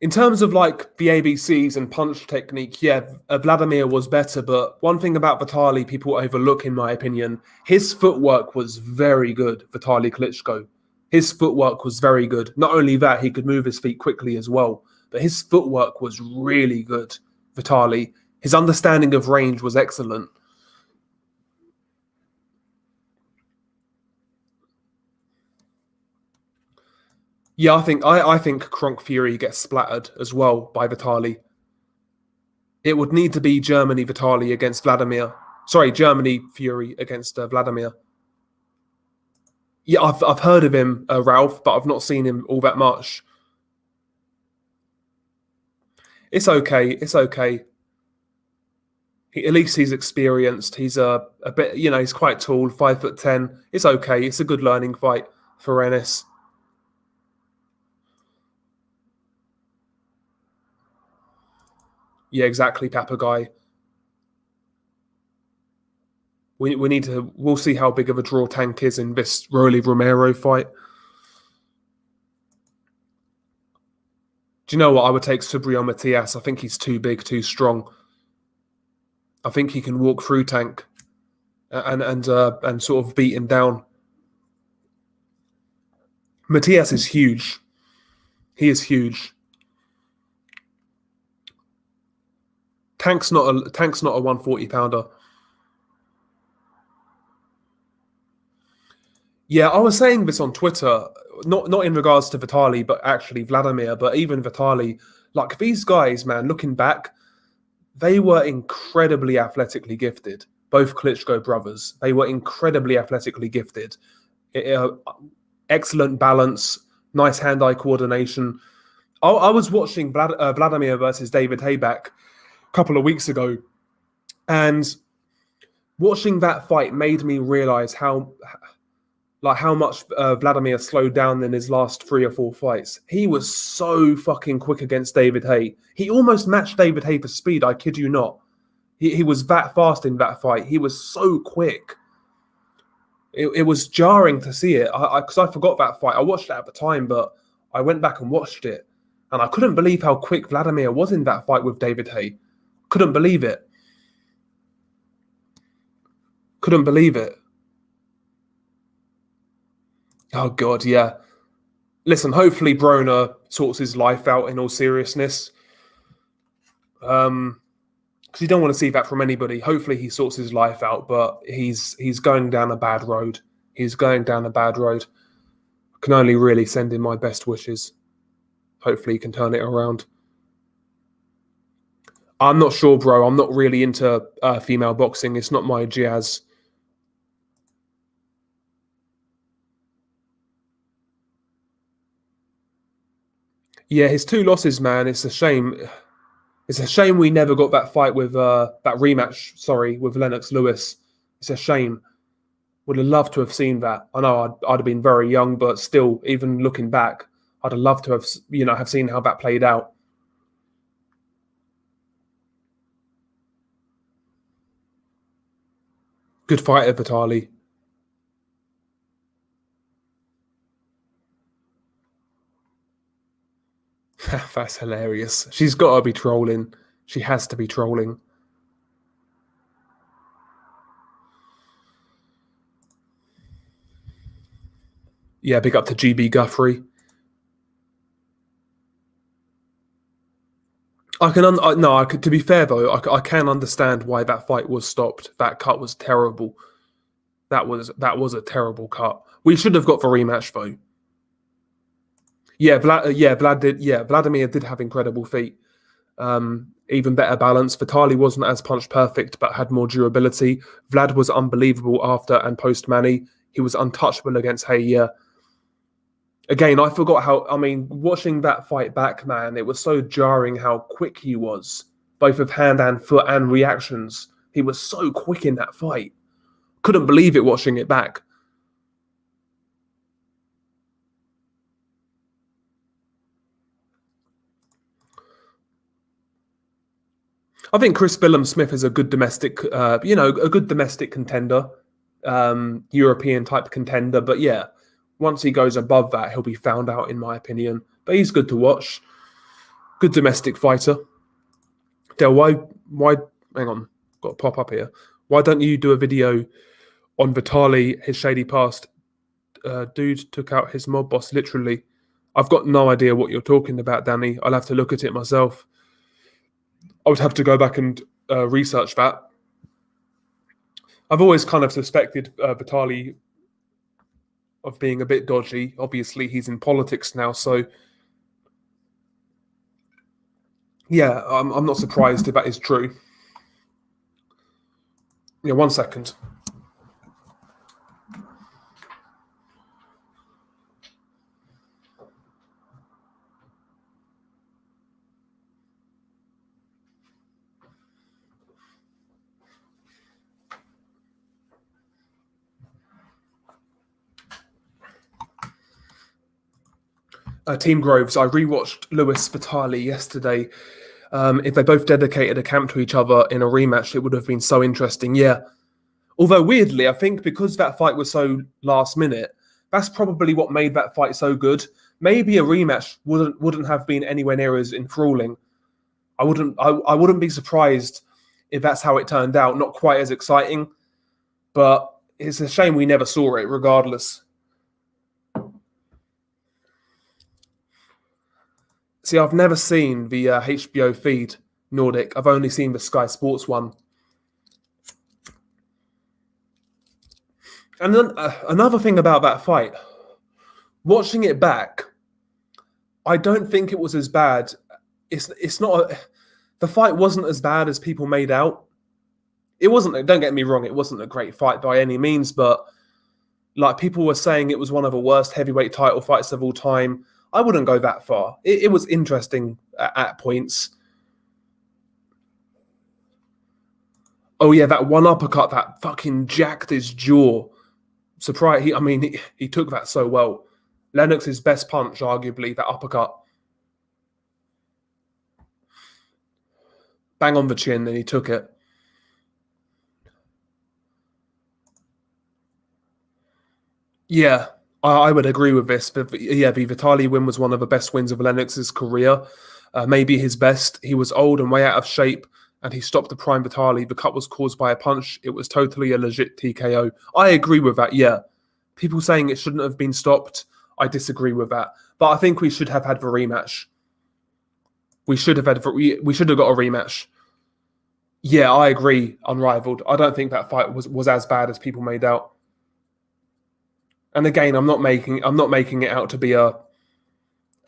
In terms of like the ABCs and punch technique, yeah, Vladimir was better. But one thing about Vitali people overlook, in my opinion, his footwork was very good, Vitali Klitschko. His footwork was very good. Not only that, he could move his feet quickly as well. But his footwork was really good, Vitali. His understanding of range was excellent. Yeah, I think Kronk Fury gets splattered as well by Vitali. It would need to be Germany Vitali against Vladimir. Sorry, Germany Fury against Vladimir. Yeah, I've heard of him, Ralph, but I've not seen him all that much. It's okay. It's okay. At least he's experienced. He's a bit, he's quite tall, 5'10". It's okay. It's a good learning fight for Ennis. Yeah, exactly, Papagai. We need to. We'll see how big of a draw Tank is in this Rolly Romero fight. Do you know what? I would take Subriel Matias. I think he's too big, too strong. I think he can walk through Tank and sort of beat him down. Matias is huge. He is huge. Tank's not a 140-pounder. Yeah, I was saying this on Twitter, not in regards to Vitali, but actually Vladimir, but even Vitali. Like these guys, man, looking back, they were incredibly athletically gifted. Both Klitschko brothers, they were incredibly athletically gifted. Excellent balance, nice hand-eye coordination. I was watching Vladimir versus David Hayback a couple of weeks ago, and watching that fight made me realize how much Vladimir slowed down in his last 3 or 4 fights. He was so fucking quick against David Haye. He almost matched David Haye for speed, I kid you not. He was that fast in that fight. He was so quick. It was jarring to see it, because I forgot that fight. I watched it at the time, but I went back and watched it, and I couldn't believe how quick Vladimir was in that fight with David Haye. Couldn't believe it. Couldn't believe it. Oh, God, yeah. Listen, hopefully Broner sorts his life out in all seriousness. Because you don't want to see that from anybody. Hopefully he sorts his life out, but he's going down a bad road. He's going down a bad road. I can only really send him my best wishes. Hopefully he can turn it around. I'm not sure, bro. I'm not really into female boxing. It's not my jazz. Yeah, his 2 losses, man. It's a shame. It's a shame we never got that fight with that rematch. Sorry, with Lennox Lewis. It's a shame. Would have loved to have seen that. I know I'd have been very young, but still, even looking back, I'd have loved to have have seen how that played out. Good fighter, Vitali. That's hilarious. She's got to be trolling. She has to be trolling. Yeah, big up to GB Guthrie. To be fair though, I can understand why that fight was stopped. That cut was terrible. That was a terrible cut. We should have got the rematch though. Yeah, Vladimir did have incredible feet. Even better balance. Vitali wasn't as punch perfect, but had more durability. Vlad was unbelievable after and post Manny. He was untouchable against Haye. Again, I forgot watching that fight back, man, it was so jarring how quick he was. both with hand and foot and reactions. He was so quick in that fight. Couldn't believe it watching it back. I think Chris Billum-Smith is a good domestic, a good domestic contender, European type contender. But yeah, once he goes above that, he'll be found out, in my opinion. But he's good to watch. Good domestic fighter. Del, why? Hang on, got to pop up here. Why don't you do a video on Vitali, his shady past? Dude took out his mob boss, literally. I've got no idea what you're talking about, Danny. I'll have to look at it myself. I would have to go back and research that. I've always kind of suspected Vitali of being a bit dodgy. Obviously, he's in politics now, so yeah, I'm not surprised if that is true. Yeah, 1 second. Team Groves, I rewatched Lewis Vitali yesterday. If they both dedicated a camp to each other in a rematch, it would have been so interesting. Yeah. Although weirdly, I think because that fight was so last minute, that's probably what made that fight so good. Maybe a rematch wouldn't have been anywhere near as enthralling. I wouldn't be surprised if that's how it turned out. Not quite as exciting, but it's a shame we never saw it regardless. See, I've never seen the HBO feed Nordic. I've only seen the Sky Sports one. And then another thing about that fight, watching it back, I don't think it was as bad. It's not. The fight wasn't as bad as people made out. It wasn't. Don't get me wrong. It wasn't a great fight by any means, but like people were saying, it was one of the worst heavyweight title fights of all time. I wouldn't go that far. It was interesting at points. Oh yeah, that one uppercut that fucking jacked his jaw. Surprise! He took that so well. Lennox's best punch, arguably, that uppercut. Bang on the chin, and he took it. Yeah, I would agree with this. The Vitali win was one of the best wins of Lennox's career. Maybe his best. He was old and way out of shape, and he stopped the prime Vitali. The cut was caused by a punch. It was totally a legit TKO. I agree with that, yeah. People saying it shouldn't have been stopped, I disagree with that. But I think we should have had the rematch. We should have got a rematch. Yeah, I agree, unrivaled. I don't think that fight was as bad as people made out. And again, I'm not making it out to be a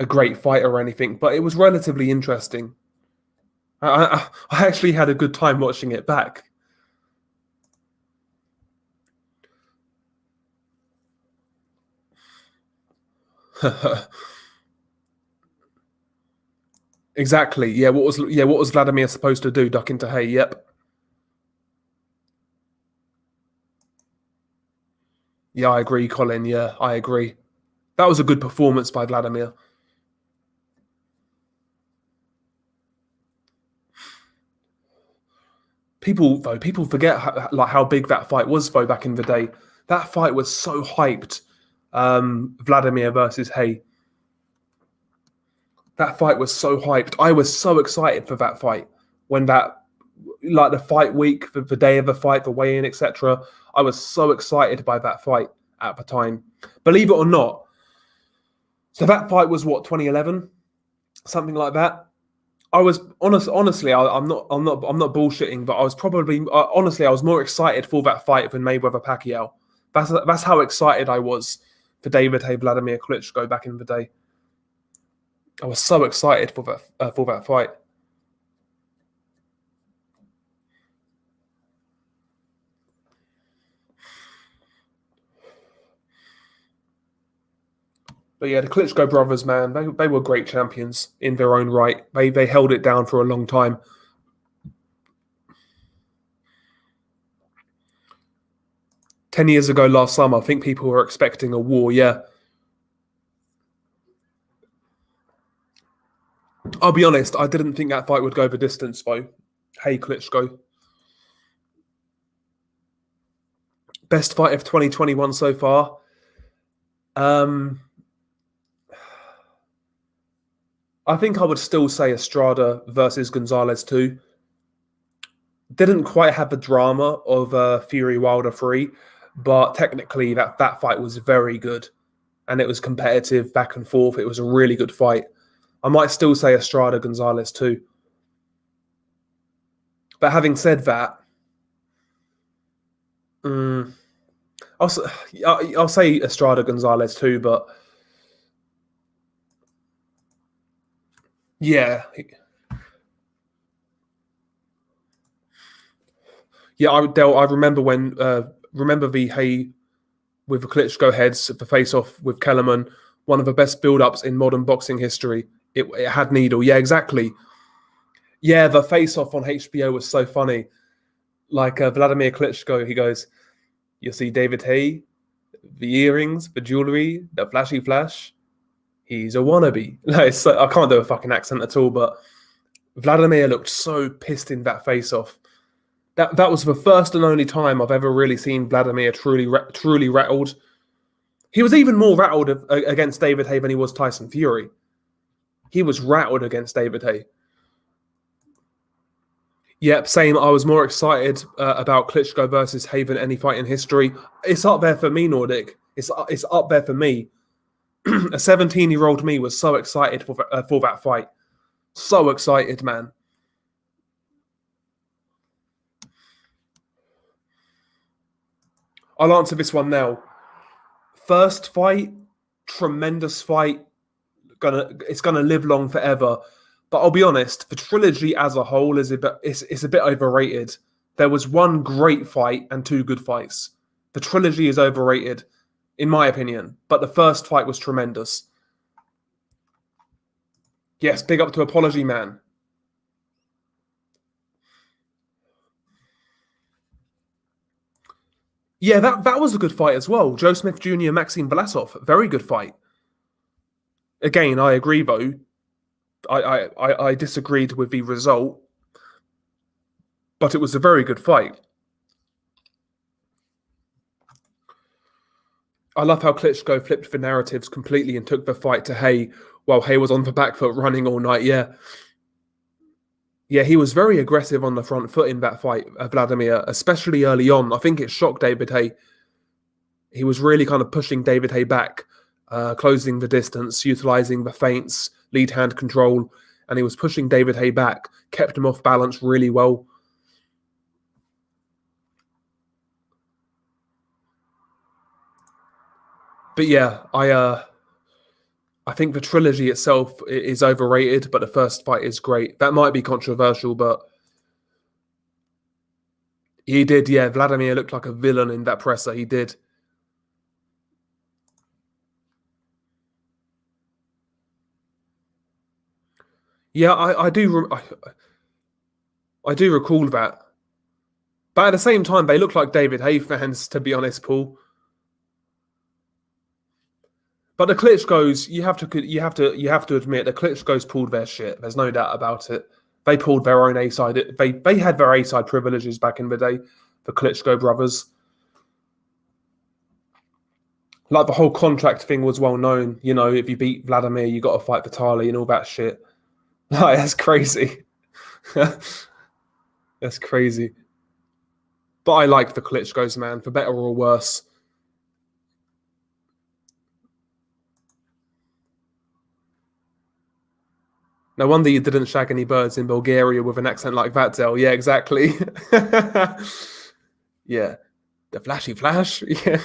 great fight or anything, but it was relatively interesting. I actually had a good time watching it back. Exactly. Yeah. What was Vladimir supposed to do? Duck into hay. Yep. Yeah, I agree, Colin. Yeah, I agree. That was a good performance by Vladimir. People forget how big that fight was though back in the day. That fight was so hyped. Vladimir versus Hay. That fight was so hyped. I was so excited for that fight when the fight week, the day of the fight, the weigh-in, etc. I was so excited by that fight at the time. Believe it or not. So that fight was what, 2011, something like that. I was honestly, I'm not bullshitting, but I was probably honestly I was more excited for that fight than Mayweather Pacquiao. That's how excited I was for David Hay Vladimir Klitschko back in the day. I was so excited for that fight. But yeah, the Klitschko brothers, man, they were great champions in their own right. They held it down for a long time. 10 years ago last summer, I think people were expecting a war, yeah. I'll be honest, I didn't think that fight would go the distance, though. Hey, Klitschko. Best fight of 2021 so far? I think I would still say Estrada versus Gonzalez 2. Didn't quite have the drama of Fury Wilder 3, but technically that fight was very good. And it was competitive, back and forth. It was a really good fight. I might still say Estrada Gonzalez 2. But having said that, I'll say Estrada Gonzalez 2, but yeah. Yeah, I remember when remember the Hay with the Klitschko heads, the face-off with Kellerman, one of the best build-ups in modern boxing history. It had needle. Yeah, exactly. Yeah, the face-off on HBO was so funny. Like Vladimir Klitschko, he goes, "You see David Hay, the earrings, the jewelry, the flashy flash. He's a wannabe." Like, I can't do a fucking accent at all, but Vladimir looked so pissed in that face-off. That was the first and only time I've ever really seen Vladimir truly rattled. He was even more rattled against David Hay than he was Tyson Fury. He was rattled against David Hay. Yep, same. I was more excited about Klitschko versus Hay than any fight in history. It's up there for me, Nordic. It's up there for me. A 17-year-old me was so excited for that fight. So excited, man. I'll answer this one now. First fight, tremendous fight. It's gonna live long forever. But I'll be honest, the trilogy as a whole is a bit overrated. There was one great fight and 2 good fights. The trilogy is overrated, in my opinion. But the first fight was tremendous. Yes, big up to Apology Man. Yeah, that was a good fight as well. Joe Smith Jr., Maxime Vlasov, very good fight. Again, I agree though. I disagreed with the result, but it was a very good fight. I love how Klitschko flipped the narratives completely and took the fight to Hay while Hay was on the back foot running all night. Yeah. Yeah, he was very aggressive on the front foot in that fight, Vladimir, especially early on. I think it shocked David Hay. He was really kind of pushing David Hay back, closing the distance, utilizing the feints, lead hand control, and he was pushing David Hay back, kept him off balance really well. But yeah, I think the trilogy itself is overrated, but the first fight is great. That might be controversial, but he did, yeah. Vladimir looked like a villain in that presser. He did. Yeah, I do recall that. But at the same time, they look like David Hay fans, to be honest, Paul. But the Klitschko's, you have to admit, the Klitschko's pulled their shit. There's no doubt about it. They pulled their own A-side. They had their A-side privileges back in the day, the Klitschko brothers. Like the whole contract thing was well known. You know, if you beat Vladimir, you got to fight Vitaly and all that shit. Like, that's crazy. That's crazy. But I like the Klitschko's, man, for better or worse. No wonder you didn't shag any birds in Bulgaria with an accent like that, Del. Yeah, exactly. Yeah. The flashy flash. Yeah.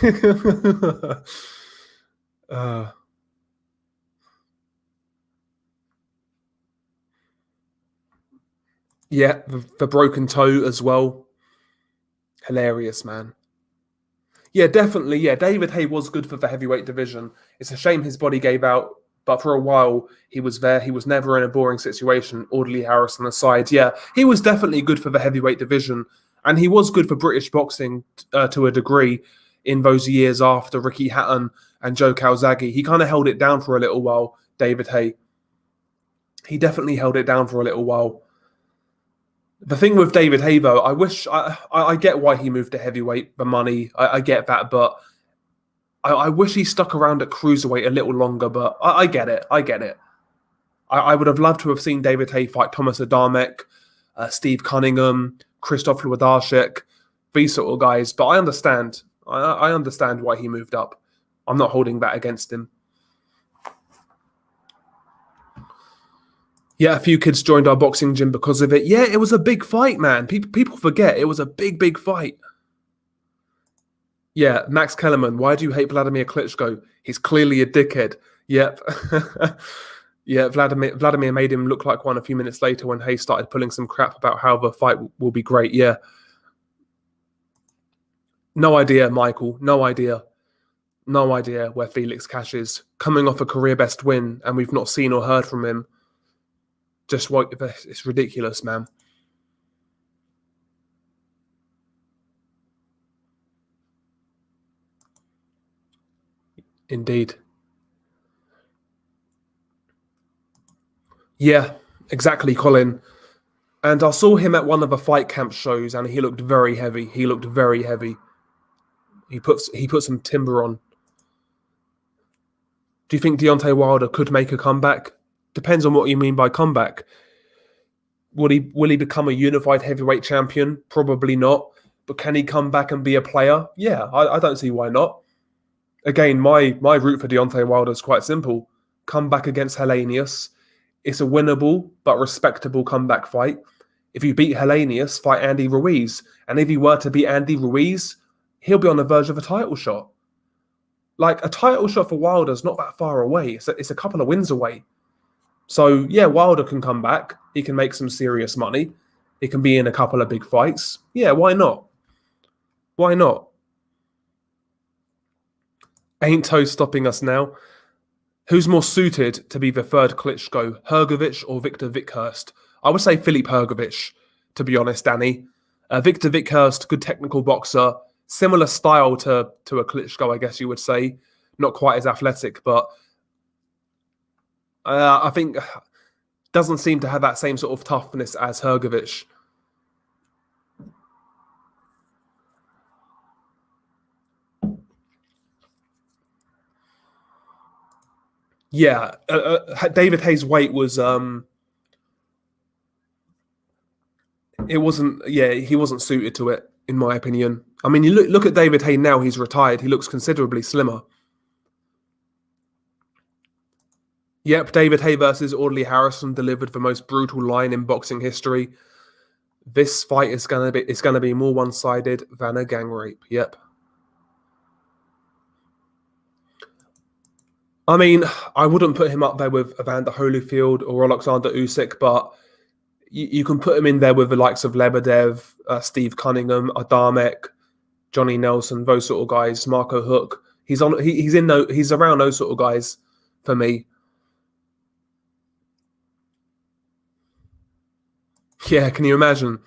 Yeah, the broken toe as well. Hilarious, man. Yeah, definitely. Yeah, David Hay was good for the heavyweight division. It's a shame his body gave out, but for a while he was there. He was never in a boring situation. Audley Harrison aside, yeah, he was definitely good for the heavyweight division, and he was good for British boxing to a degree. in those years after Ricky Hatton and Joe Calzaghe. He kind of held it down for a little while, David Haye. He definitely held it down for a little while. The thing with David Haye, though, I get why he moved to heavyweight, the money, I get that, but I wish he stuck around at cruiserweight a little longer, but I get it. I would have loved to have seen David Haye fight Thomas Adamek, Steve Cunningham, Krzysztof Włodarczyk, these sort of guys, but I understand. I understand why he moved up. I'm not holding that against him. Yeah, a few kids joined our boxing gym because of it. Yeah, it was a big fight, man. People forget it was a big fight. Yeah, Max Kellerman, why do you hate Vladimir Klitschko? He's clearly a dickhead. Yep. Yeah, Vladimir made him look like one a few minutes later when Haye started pulling some crap about how the fight will be great. Yeah. No idea, Michael. No idea. No idea where Felix Cash is. Coming off a career best win, and we've not seen or heard from him. Just what it's ridiculous, man. Indeed. Yeah, exactly, Colin. And I saw him at one of the fight camp shows, and he looked very heavy. He put some timber on. Do you think Deontay Wilder could make a comeback? Depends on what you mean by comeback. Will he become a unified heavyweight champion? Probably not. But can he come back and be a player? Yeah, I don't see why not. Again, my route for Deontay Wilder is quite simple. Come back against Helenius. It's a winnable but respectable comeback fight. If you beat Helenius, fight Andy Ruiz. And if you were to beat Andy Ruiz, he'll be on the verge of a title shot. Like, a title shot for Wilder's not that far away. It's a couple of wins away. So, yeah, Wilder can come back. He can make some serious money. He can be in a couple of big fights. Yeah, why not? Why not? Ain't Toe stopping us now. Who's more suited to be the third Klitschko, Hrgovic or Victor Vickhurst? I would say Filip Hrgovic, to be honest, Danny. Victor Vickhurst, good technical boxer, similar style to a Klitschko, I guess you would say. Not quite as athletic, but I think doesn't seem to have that same sort of toughness as Hrgovic. Yeah, David Haye's weight was he wasn't suited to it, in my opinion. I mean, you look at David Haye now, he's retired. He looks considerably slimmer. Yep, David Haye versus Audley Harrison delivered the most brutal line in boxing history. This fight is gonna be more one-sided than a gang rape. Yep. I mean, I wouldn't put him up there with Evander Holyfield or Alexander Usyk, but you can put him in there with the likes of Lebedev, Steve Cunningham, Adamek, Johnny Nelson, those sort of guys, Marco Hook. He's around those sort of guys for me. Yeah, can you imagine?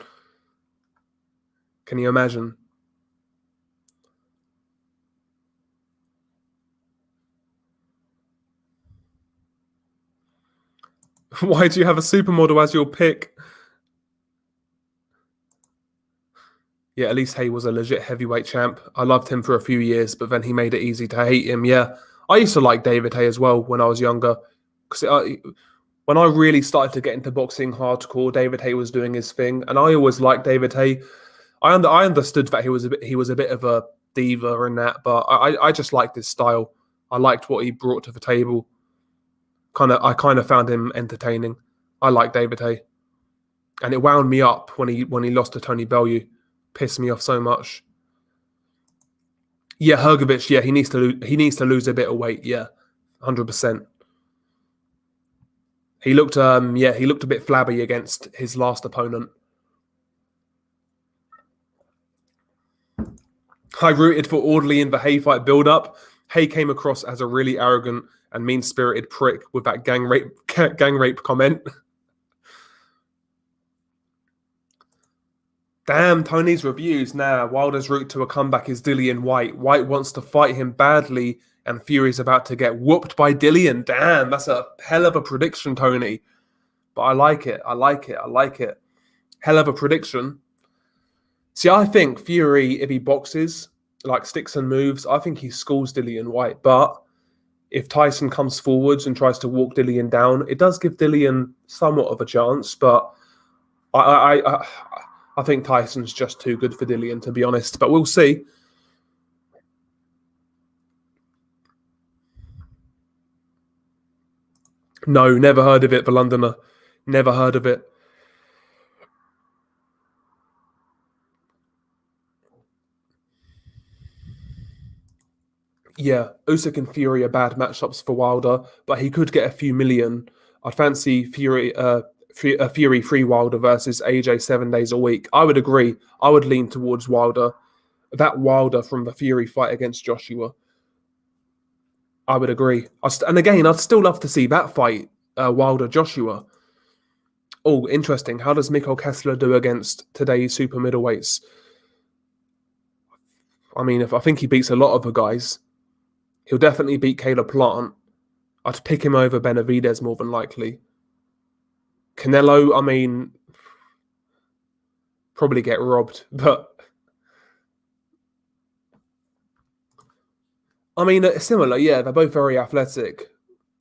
Can you imagine? Why do you have a supermodel as your pick? Yeah, at least Haye was a legit heavyweight champ. I loved him for a few years, but then he made it easy to hate him. Yeah, I used to like David Haye as well when I was younger. Because when I really started to get into boxing hardcore, David Haye was doing his thing, and I always liked David Haye. I understood that he was a bit of a diva and that, but I just liked his style. I liked what he brought to the table. I kind of found him entertaining. I like David Haye, and it wound me up when he lost to Tony Bellew. Pissed me off so much. Yeah, Hrgovic. Yeah, he needs to lose a bit of weight. Yeah, 100%. He looked a bit flabby against his last opponent. I rooted for Audley in the Haye fight build-up. Haye came across as a really arrogant and mean-spirited prick with that gang rape comment. Damn, Tony's reviews. Nah, Wilder's route to a comeback is Dillian White. White wants to fight him badly, and Fury's about to get whooped by Dillian. Damn, that's a hell of a prediction, Tony. But I like it. I like it. I like it. Hell of a prediction. See, I think Fury, if he boxes, like sticks and moves, I think he schools Dillian White. But if Tyson comes forwards and tries to walk Dillian down, it does give Dillian somewhat of a chance. But I think Tyson's just too good for Dillian, to be honest. But we'll see. No, never heard of it, the Londoner. Never heard of it. Yeah, Usyk and Fury are bad matchups for Wilder, but he could get a few million. I'd fancy Fury, Fury free Wilder versus AJ 7 days a week. I would agree. I would lean towards Wilder. That Wilder from the Fury fight against Joshua. I would agree. And again, I'd still love to see that fight, Wilder Joshua. Oh, interesting. How does Mikko Kessler do against today's super middleweights? I mean, I think he beats a lot of the guys. He'll definitely beat Caleb Plant. I'd pick him over Benavidez more than likely. Canelo, I mean, probably get robbed, but I mean, similar, yeah. They're both very athletic,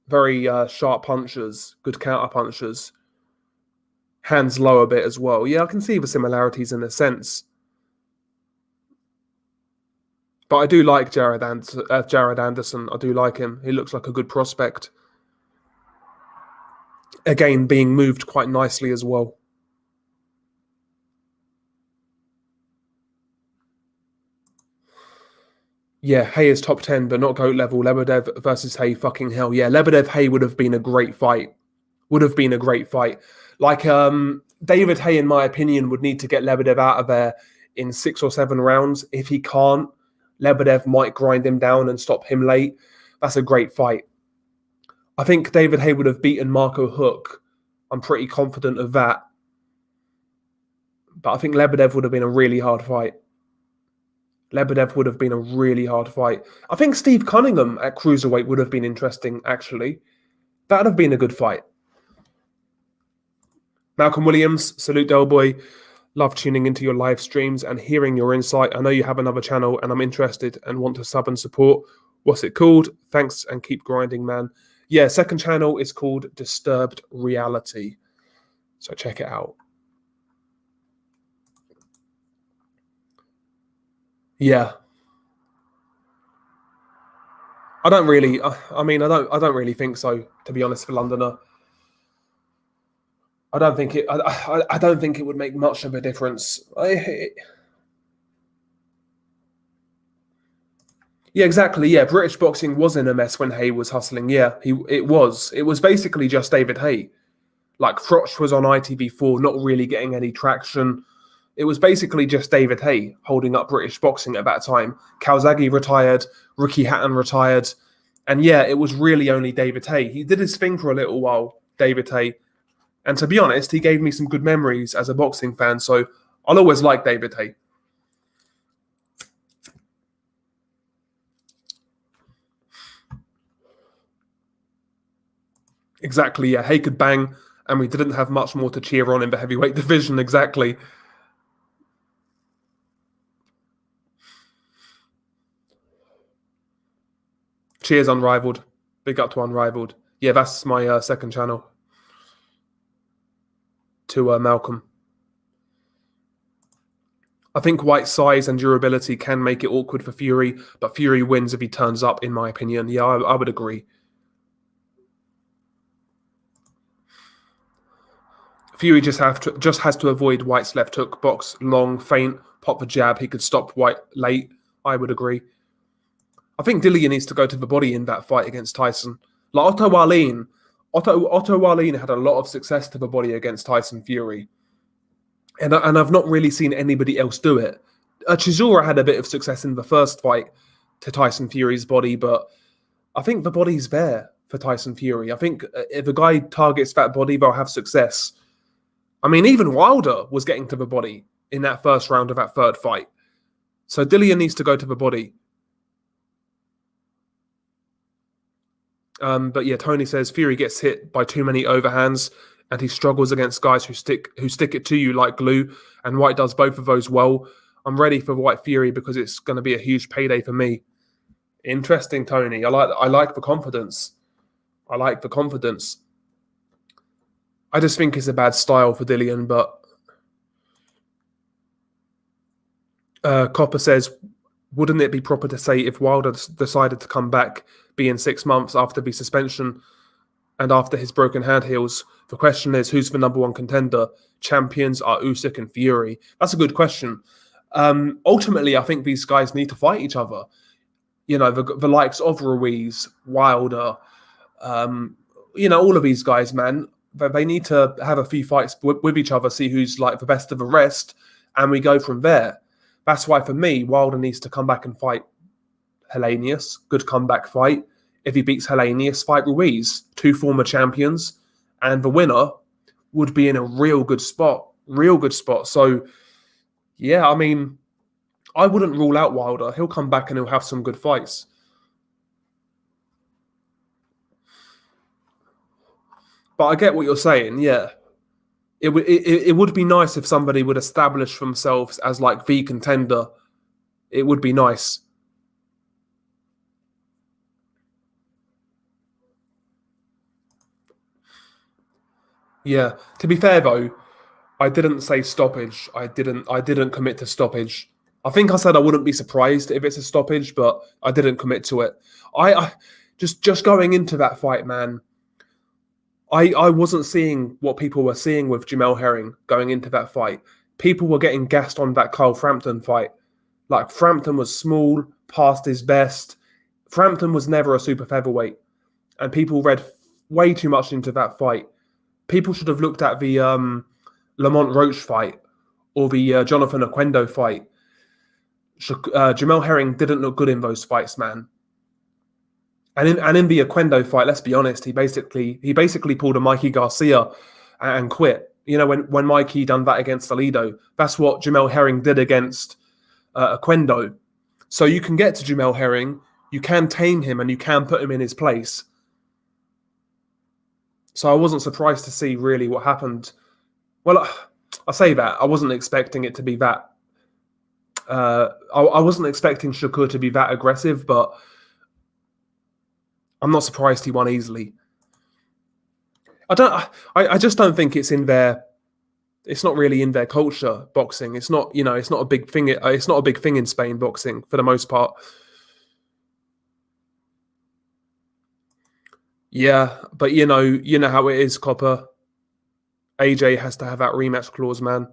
very sharp punchers, good counter punchers. Hands low a bit as well. Yeah, I can see the similarities in a sense. But I do like Jared Anderson. I do like him. He looks like a good prospect. Again, being moved quite nicely as well. Yeah, Hay is top 10, but not GOAT level. Lebedev versus Hay, fucking hell. Yeah, Lebedev-Hay would have been a great fight. Would have been a great fight. Like, David Hay, in my opinion, would need to get Lebedev out of there in 6 or 7 rounds. If he can't, Lebedev might grind him down and stop him late. That's a great fight. I think David Hay would have beaten Marco Hook. I'm pretty confident of that. But I think Lebedev would have been a really hard fight. Lebedev would have been a really hard fight. I think Steve Cunningham at cruiserweight would have been interesting, actually. That would have been a good fight. Malcolm Williams, salute Del Boy. Love tuning into your live streams and hearing your insight. I know you have another channel and I'm interested and want to sub and support. What's it called? Thanks and keep grinding, man. Yeah, second channel is called Disturbed Reality. So check it out. Yeah. I don't really really think so, to be honest, for Londoner. I don't think it would make much of a difference. Yeah, exactly. Yeah, British boxing was in a mess when Hay was hustling. Yeah, it was. It was basically just David Hay. Like Froch was on ITV4, not really getting any traction. It was basically just David Hay holding up British boxing at that time. Calzaghe retired, Ricky Hatton retired, and yeah, it was really only David Hay. He did his thing for a little while, David Hay. And to be honest, he gave me some good memories as a boxing fan, so I'll always like David Hay. Exactly, yeah. Hay could bang, and we didn't have much more to cheer on in the heavyweight division, exactly. Cheers, Unrivaled. Big up to Unrivaled. Yeah, that's my second channel. To Malcolm. I think White's size and durability can make it awkward for Fury, but Fury wins if he turns up, in my opinion. Yeah, I would agree. Fury just has to avoid White's left hook, box long, feint, pop the jab. He could stop White late. I would agree. I think Dillian needs to go to the body in that fight against Tyson. Like Otto Wallin had a lot of success to the body against Tyson Fury. And I've not really seen anybody else do it. Chisora had a bit of success in the first fight to Tyson Fury's body, but I think the body's there for Tyson Fury. I think if a guy targets that body, they'll have success. I mean, even Wilder was getting to the body. in that first round of that third fight. So Dillian needs to go to the body. But yeah, Tony says Fury gets hit by too many overhands and he struggles against guys who stick it to you like glue, and White does both of those well. I'm ready for White Fury because it's going to be a huge payday for me. Interesting, Tony. I like the confidence. I like the confidence. I just think it's a bad style for Dillian, but Copper says, wouldn't it be proper to say if Wilder decided to come back, be in 6 months after the suspension and after his broken hand heals? The question is, who's the number one contender? Champions are Usyk and Fury. That's a good question. Ultimately, I think these guys need to fight each other. You know, the likes of Ruiz, Wilder, all of these guys, man, they need to have a few fights with each other, see who's like the best of the rest, and we go from there. That's why, for me, Wilder needs to come back and fight Helenius. Good comeback fight. If he beats Helenius, fight Ruiz. 2 former champions. And the winner would be in a real good spot. Real good spot. So, yeah, I mean, I wouldn't rule out Wilder. He'll come back and he'll have some good fights. But I get what you're saying, yeah. It would be nice if somebody would establish themselves as like the contender. It would be nice. Yeah. To be fair though, I didn't say stoppage. I didn't commit to stoppage. I think I said I wouldn't be surprised if it's a stoppage, but I didn't commit to it. I just going into that fight, man. I wasn't seeing what people were seeing with Jamel Herring going into that fight. People were getting gassed on that Kyle Frampton fight. Like, Frampton was small, past his best. Frampton was never a super featherweight. And people read way too much into that fight. People should have looked at the Lamont Roach fight or the Jonathan Oquendo fight. Jamel Herring didn't look good in those fights, man. And in the Oquendo fight, let's be honest, he basically pulled a Mikey Garcia and quit. You know, when Mikey done that against Salido, that's what Jamel Herring did against Oquendo. So you can get to Jamel Herring, you can tame him, and you can put him in his place. So I wasn't surprised to see really what happened. Well, I say that. I wasn't expecting it to be that. I wasn't expecting Shakur to be that aggressive, but I'm not surprised he won easily. I just don't think it's in their. It's not really in their culture, boxing. It's not, it's not a big thing. It's not a big thing in Spain, boxing, for the most part. Yeah, but you know how it is, Copper. AJ has to have that rematch clause, man.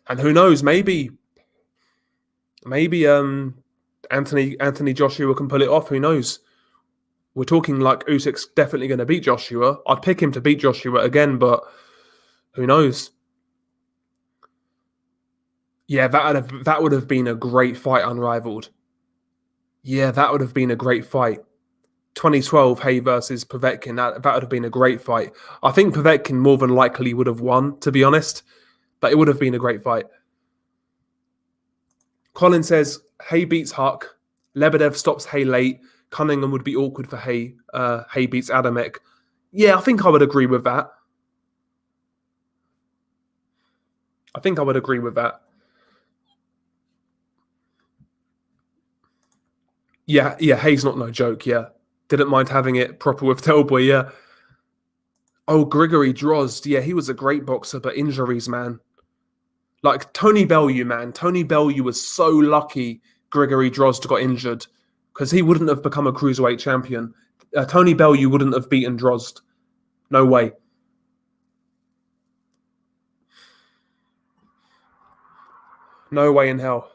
And who knows? Maybe Anthony Joshua can pull it off. Who knows? We're talking like Usyk's definitely going to beat Joshua. I'd pick him to beat Joshua again, but who knows? Yeah, that would have been a great fight, unrivaled. Yeah, that would have been a great fight. 2012, Hay versus Povetkin. That would have been a great fight. I think Povetkin more than likely would have won, to be honest, but it would have been a great fight. Colin says, Hay beats Huck. Lebedev stops Hay late. Cunningham would be awkward for Hay. Hay beats Adamek. Yeah, I think I would agree with that. Yeah, Hay's not no joke, yeah. Didn't mind having it proper with Telboy, yeah. Oh, Grigory Drozd. Yeah, he was a great boxer, but injuries, man. Like, Tony Bellew, man. Tony Bellew was so lucky Grigory Drozd got injured because he wouldn't have become a cruiserweight champion. Tony Bellew wouldn't have beaten Drozd. No way. No way in hell.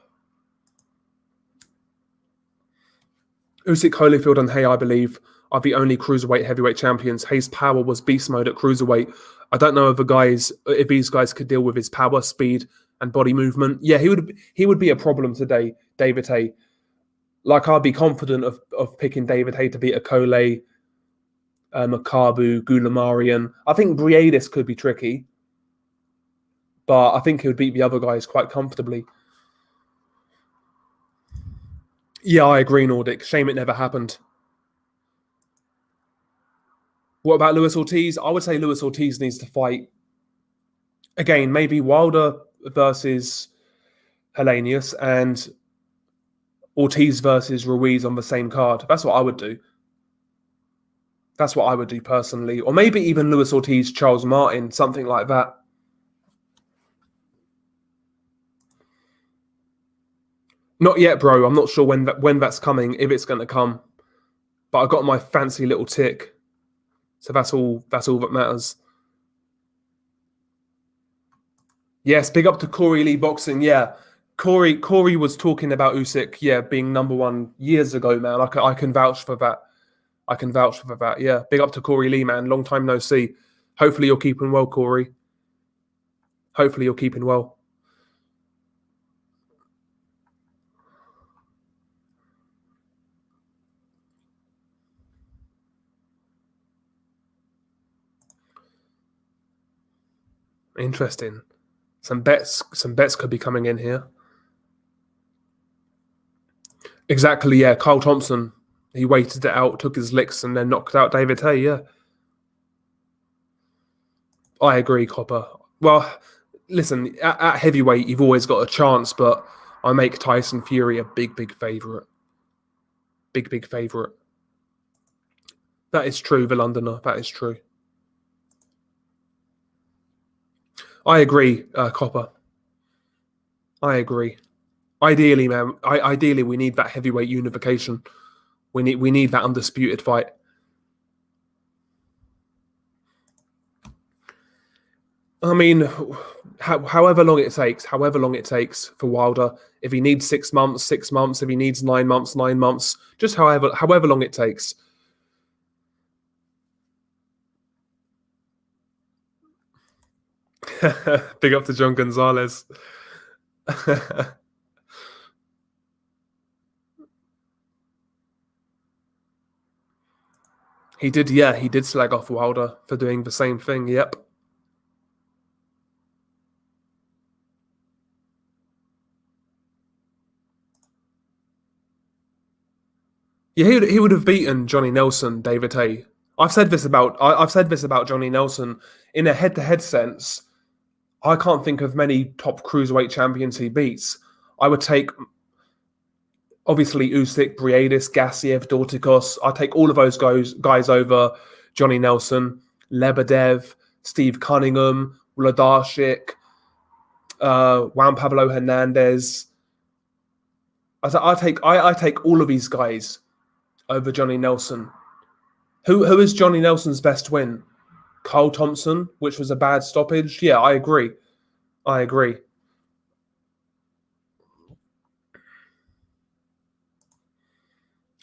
Usyk, Holyfield, and Hay, I believe, are the only cruiserweight heavyweight champions. Hay's power was beast mode at cruiserweight. I don't know if these guys could deal with his power, speed, and body movement. Yeah, he would be a problem today, David Hay. Like, I'd be confident of picking David Hay to beat Akole, Makabu, Gulamarian. I think Briadis could be tricky, but I think he would beat the other guys quite comfortably. Yeah, I agree, Nordic. Shame it never happened. What about Luis Ortiz? I would say Luis Ortiz needs to fight. Again, maybe Wilder versus Helenius and Ortiz versus Ruiz on the same card. That's what I would do. That's what I would do personally. Or maybe even Luis Ortiz, Charles Martin, something like that. Not yet, bro. I'm not sure when that's coming, if it's going to come. But I got my fancy little tick. So that's all that matters. Yes, big up to Corey Lee Boxing. Yeah. Corey was talking about Usyk, being number one years ago, man. I can vouch for that. Yeah. Big up to Corey Lee, man. Long time no see. Hopefully you're keeping well, Corey. Hopefully you're keeping well. Interesting. Some bets could be coming in here. Exactly, yeah. Kyle Thompson, he waited it out, took his licks, and then knocked out David Haye, yeah. I agree, Copper. Well, listen, at heavyweight, you've always got a chance, but I make Tyson Fury a big favourite. Big favourite. That is true, the Londoner. That is true. I agree, Copper. I agree. Ideally, man. Ideally, we need that heavyweight unification. We need that undisputed fight. I mean, however long it takes for Wilder. If he needs 6 months, 6 months. If he needs 9 months, 9 months. Just however long it takes. Big up to John Gonzalez. He did slag off Wilder for doing the same thing. Yep. Yeah, he would have beaten Johnny Nelson, David Haye. I've said this about Johnny Nelson in a head-to-head sense. I can't think of many top cruiserweight champions he beats. I would take, obviously, Usyk, Briadis, Gassiev, Dorticos. I take all of those guys over Johnny Nelson, Lebedev, Steve Cunningham, Wlodarczyk, Juan Pablo Hernandez. I take all of these guys over Johnny Nelson. Who is Johnny Nelson's best win? Kyle Thompson, which was a bad stoppage. Yeah, I agree. I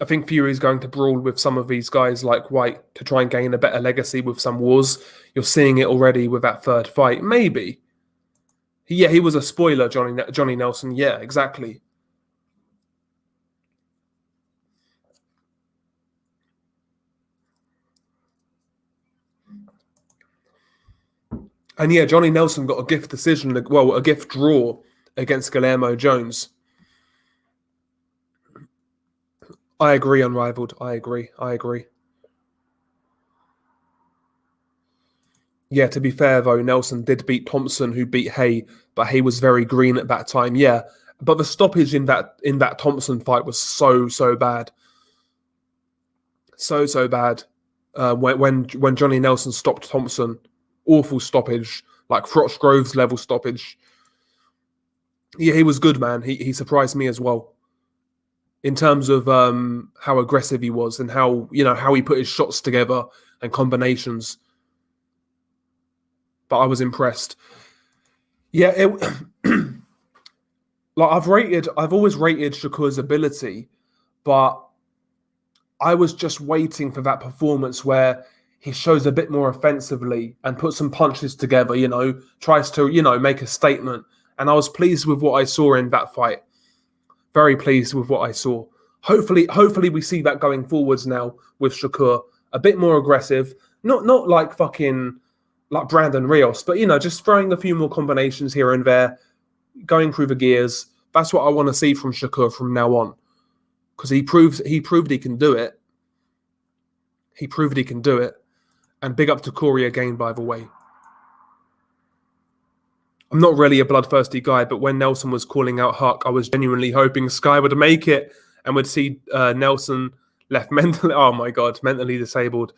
think Fury's going to brawl with some of these guys like White to try and gain a better legacy with some wars. You're seeing it already with that third fight. Maybe. Yeah, he was a spoiler, Johnny Nelson. Yeah, exactly. And yeah, Johnny Nelson got a gift decision, a gift draw against Guillermo Jones. I agree, Unrivaled. I agree. Yeah, to be fair though, Nelson did beat Thompson, who beat Haye, but Haye was very green at that time. Yeah, but the stoppage in that Thompson fight was so bad, so bad. When Johnny Nelson stopped Thompson, awful stoppage, like Froch Groves level stoppage. Yeah, he was good, man. He surprised me as well in terms of how aggressive he was and how he put his shots together and combinations. But I was impressed. Yeah, like I've always rated Shakur's ability, but I was just waiting for that performance where he shows a bit more offensively and puts some punches together, tries to, make a statement. And I was pleased with what I saw in that fight. Very pleased with what I saw. Hopefully we see that going forwards now with Shakur. a bit more aggressive, not like fucking like Brandon Rios, but just throwing a few more combinations here and there, going through the gears. That's what I want to see from Shakur from now on, because he proved he can do it. He proved he can do it, and big up to Corey again, by the way. I'm not really a bloodthirsty guy, but when Nelson was calling out Huck, I was genuinely hoping Sky would make it and would see Nelson left mentally, oh my God, mentally disabled,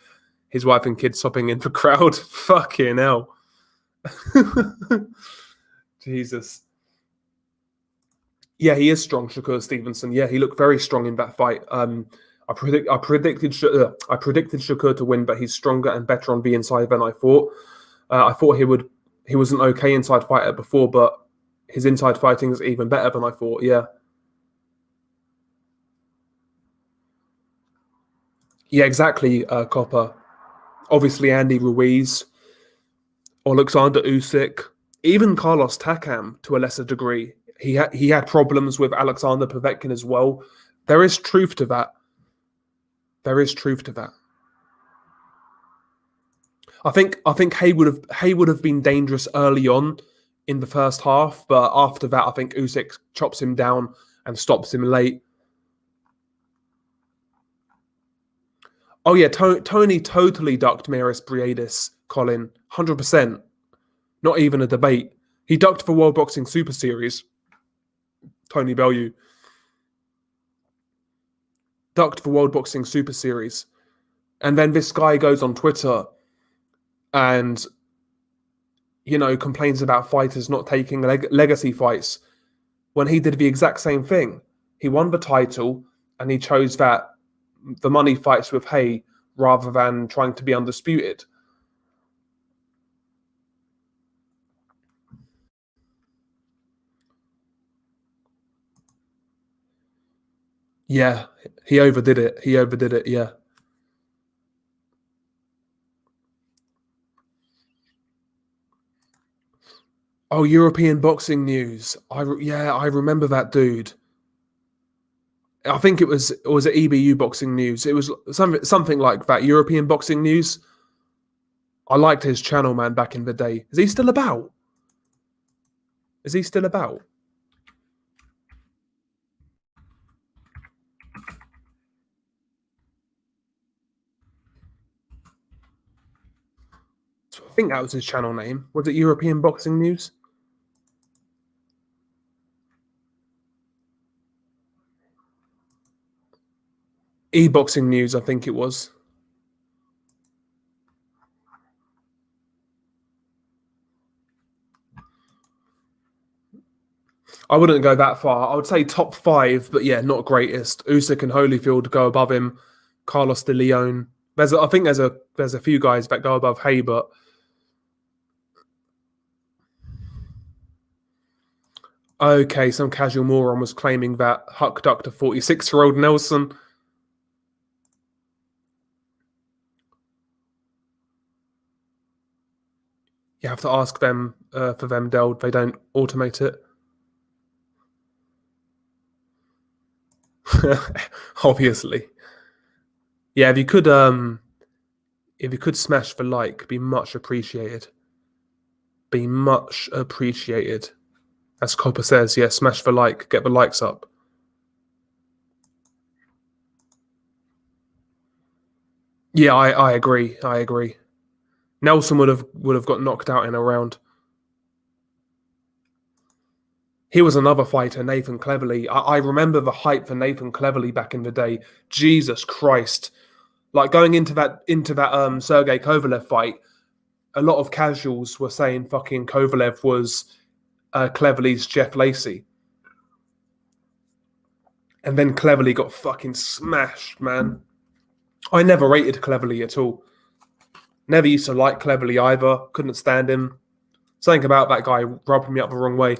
his wife and kids sopping in the crowd. Fucking hell. Jesus. Yeah, he is strong, Shakur Stevenson. Yeah, he looked very strong in that fight. I predicted Shakur to win, but he's stronger and better on the inside than I thought. I thought he was an okay inside fighter before, but his inside fighting is even better than I thought. Yeah. Yeah, exactly, Copper. Obviously, Andy Ruiz, Alexander Usyk, even Carlos Takam to a lesser degree. He had problems with Alexander Povetkin as well. There is truth to that. There is truth to that. I think Hay would have been dangerous early on in the first half, but after that, I think Usyk chops him down and stops him late. Oh yeah, Tony totally ducked Maris Briedis, Colin, 100%. Not even a debate. He ducked for World Boxing Super Series. Tony Bellew ducked for World Boxing Super Series, and then this guy goes on Twitter and complains about fighters not taking legacy fights when he did the exact same thing. He won the title and he chose the money fights with Hay rather than trying to be undisputed. Yeah, he overdid it. Yeah. Oh, European boxing news. I remember that dude. I think it was at EBU boxing news. It was something like that. European boxing news. I liked his channel, man, back in the day. Is he still about? I think that was his channel name. Was it European Boxing News? E-Boxing News, I think it was. I wouldn't go that far. I would say top 5, but yeah, not greatest. Usyk and Holyfield go above him. Carlos de Leon. I think there's a few guys that go above Hay, but okay, some casual moron was claiming that Huck ducked a 46-year-old Nelson. You have to ask them for them, Del. They don't automate it. Obviously. Yeah, if you could smash the like, be much appreciated. Be much appreciated. As Copper says, yeah, smash the like, get the likes up. Yeah, I agree. Nelson would have got knocked out in a round. He was another fighter, Nathan Cleverly. I remember the hype for Nathan Cleverly back in the day. Jesus Christ. Like going into that Sergey Kovalev fight, a lot of casuals were saying fucking Kovalev was Cleverly's Jeff Lacey. And then Cleverly got fucking smashed, man. I never rated Cleverly at all. Never used to like Cleverly either. Couldn't stand him. Something about that guy rubbed me up the wrong way.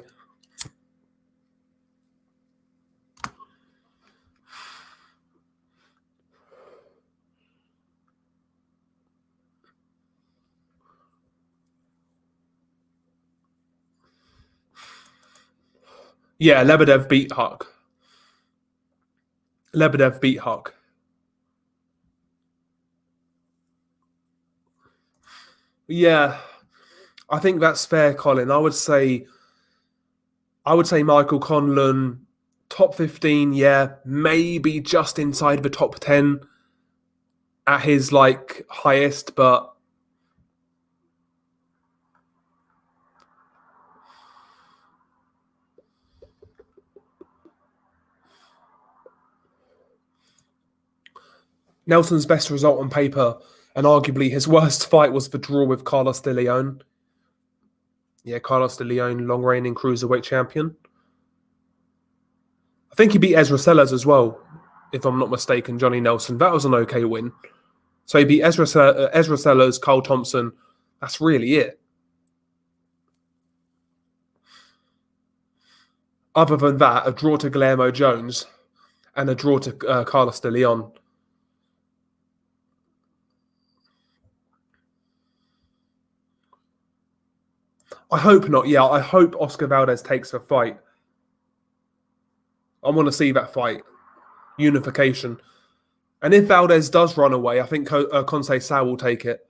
Yeah, Lebedev beat Huck. Yeah, I think that's fair, Colin. I would say Michael Conlon, top 15, yeah, maybe just inside the top 10 at his like highest, but Nelson's best result on paper and arguably his worst fight was the draw with Carlos de Leon. Yeah, Carlos de Leon, long reigning cruiserweight champion. I think he beat Ezra Sellers as well, if I'm not mistaken, Johnny Nelson. That was an okay win. So he beat Ezra Sellers, Cole Thompson. That's really it. Other than that, a draw to Guillermo Jones and a draw to Carlos de Leon. I hope not. Yeah, I hope Oscar Valdez takes a fight. I want to see that fight. Unification. And if Valdez does run away, I think Conceição will take it.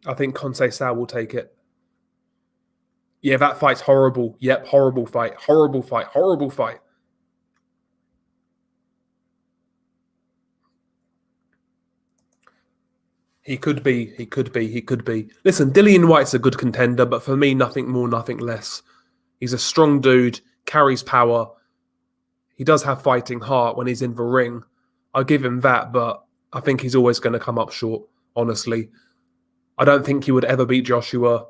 I think Conceição will take it. Yeah, that fight's horrible. Yep, horrible fight. Horrible fight. Horrible fight. He could be. He could be. He could be. Listen, Dillian White's a good contender, but for me, nothing more, nothing less. He's a strong dude, carries power. He does have fighting heart when he's in the ring. I'll give him that, but I think he's always going to come up short, honestly. I don't think he would ever beat Joshua.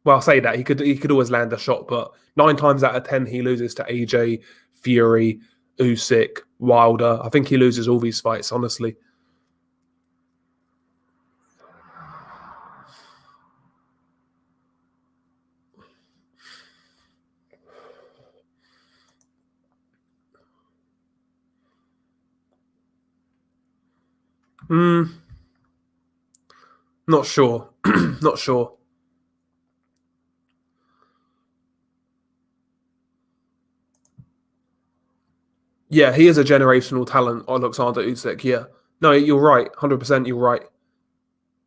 Well, I'll say that. He could always land a shot, but 9 times out of 10, he loses to AJ, Fury, Usyk, Wilder. I think he loses all these fights, honestly. Not sure. Not sure. Yeah, he is a generational talent, Alexander Usyk. Yeah. No, you're right. 100% you're right.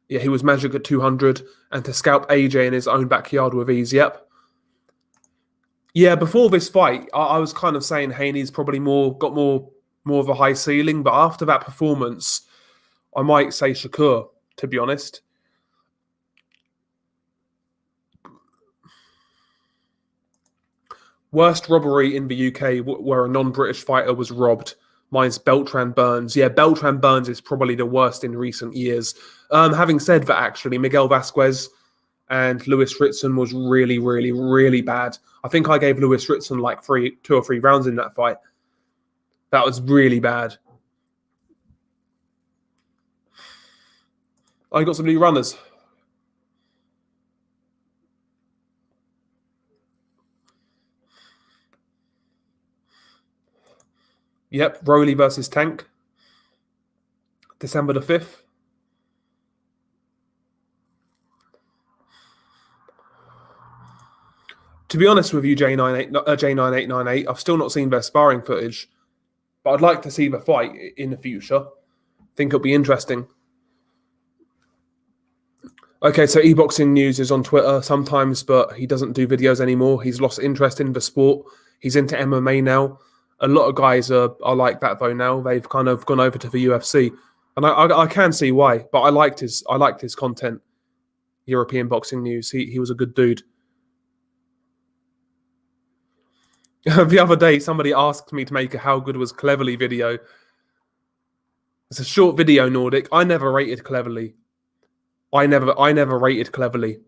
Yeah, he was magic at 200 and to scalp AJ in his own backyard with ease. Yep. Yeah, before this fight, I was kind of saying Haney's probably got more of a high ceiling, but after that performance, I might say Shakur, to be honest. Worst robbery in the UK where a non-British fighter was robbed. Mine's Beltran Burns. Yeah, Beltran Burns is probably the worst in recent years. Having said that, actually, Miguel Vasquez and Lewis Ritson was really, really, really bad. I think I gave Lewis Ritson like 2 or 3 rounds in that fight. That was really bad. I got some new runners. Yep, Rowley versus Tank. December the 5th. To be honest with you, J9898, I've still not seen their sparring footage, but I'd like to see the fight in the future. Think it'll be interesting. Okay, so eBoxing News is on Twitter sometimes, but he doesn't do videos anymore. He's lost interest in the sport. He's into MMA now. A lot of guys are like that though now. They've kind of gone over to the UFC, and I can see why. But I liked his content. European Boxing News. He was a good dude. The other day, somebody asked me to make a "How good was Cleverly" video. It's a short video, Nordic. I never rated Cleverly. I never rated Cleverly.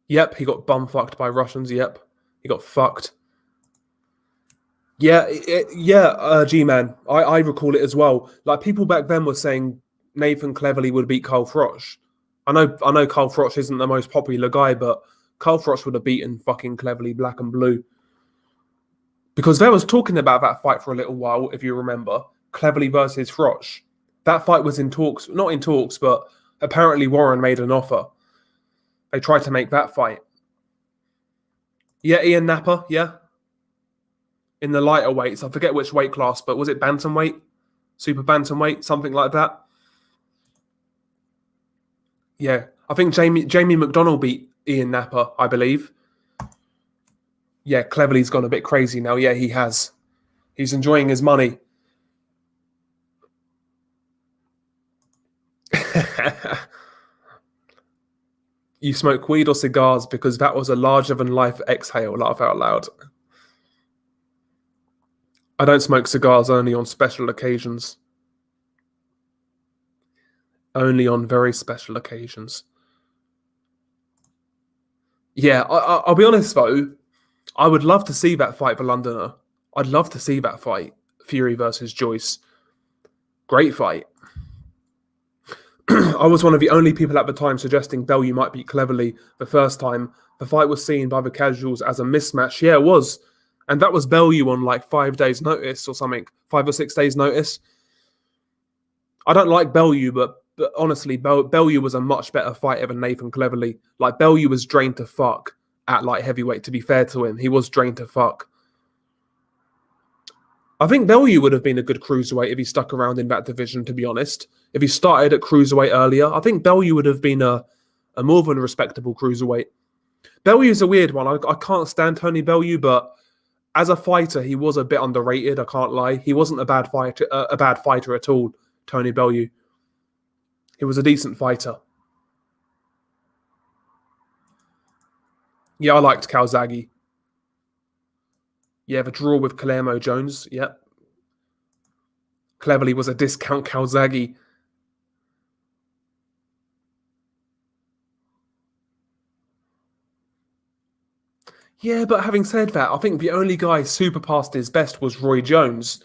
Yep, he got bum-fucked by Russians. Yep, he got fucked. Yeah, G-Man. I recall it as well. Like, people back then were saying Nathan Cleverly would beat Carl Froch. I know Carl Froch isn't the most popular guy, but Carl Froch would have beaten fucking Cleverly black and blue. Because they was talking about that fight for a little while, if you remember. Cleverly versus Froch. That fight was in talks, not in talks, but apparently Warren made an offer. They tried to make that fight. Yeah, Ian Napper, yeah. In the lighter weights, I forget which weight class, but was it bantamweight? super bantamweight, something like that. Yeah, I think Jamie McDonnell beat Ian Napper, I believe. Yeah, Cleverly's gone a bit crazy now. Yeah, he has. He's enjoying his money. You smoke weed or cigars because that was a larger-than-life exhale, laugh out loud. I don't smoke cigars, only on special occasions. Only on very special occasions. Yeah, I'll be honest though, I would love to see that fight for Londoner. I'd love to see that fight. Fury versus Joyce. Great fight. I was one of the only people at the time suggesting Bellew might beat Cleverly the first time. The fight was seen by the casuals as a mismatch. Yeah, it was. And that was Bellew on like 5 days' notice or something. 5 or 6 days' notice. I don't like Bellew, but honestly, Bellew was a much better fighter than Nathan Cleverly. Like, Bellew was drained to fuck at light heavyweight, to be fair to him. He was drained to fuck. I think Bellew would have been a good cruiserweight if he stuck around in that division, to be honest. If he started at cruiserweight earlier, I think Bellew would have been a more than respectable cruiserweight. Bellew's a weird one. I can't stand Tony Bellew, but as a fighter, he was a bit underrated, I can't lie. He wasn't a bad fighter at all, Tony Bellew. He was a decent fighter. Yeah, I liked Calzaghe. Yeah, the draw with Palermo Jones. Yep. Cleverly was a discount Calzaghe. Yeah, but having said that, I think the only guy super past his best was Roy Jones.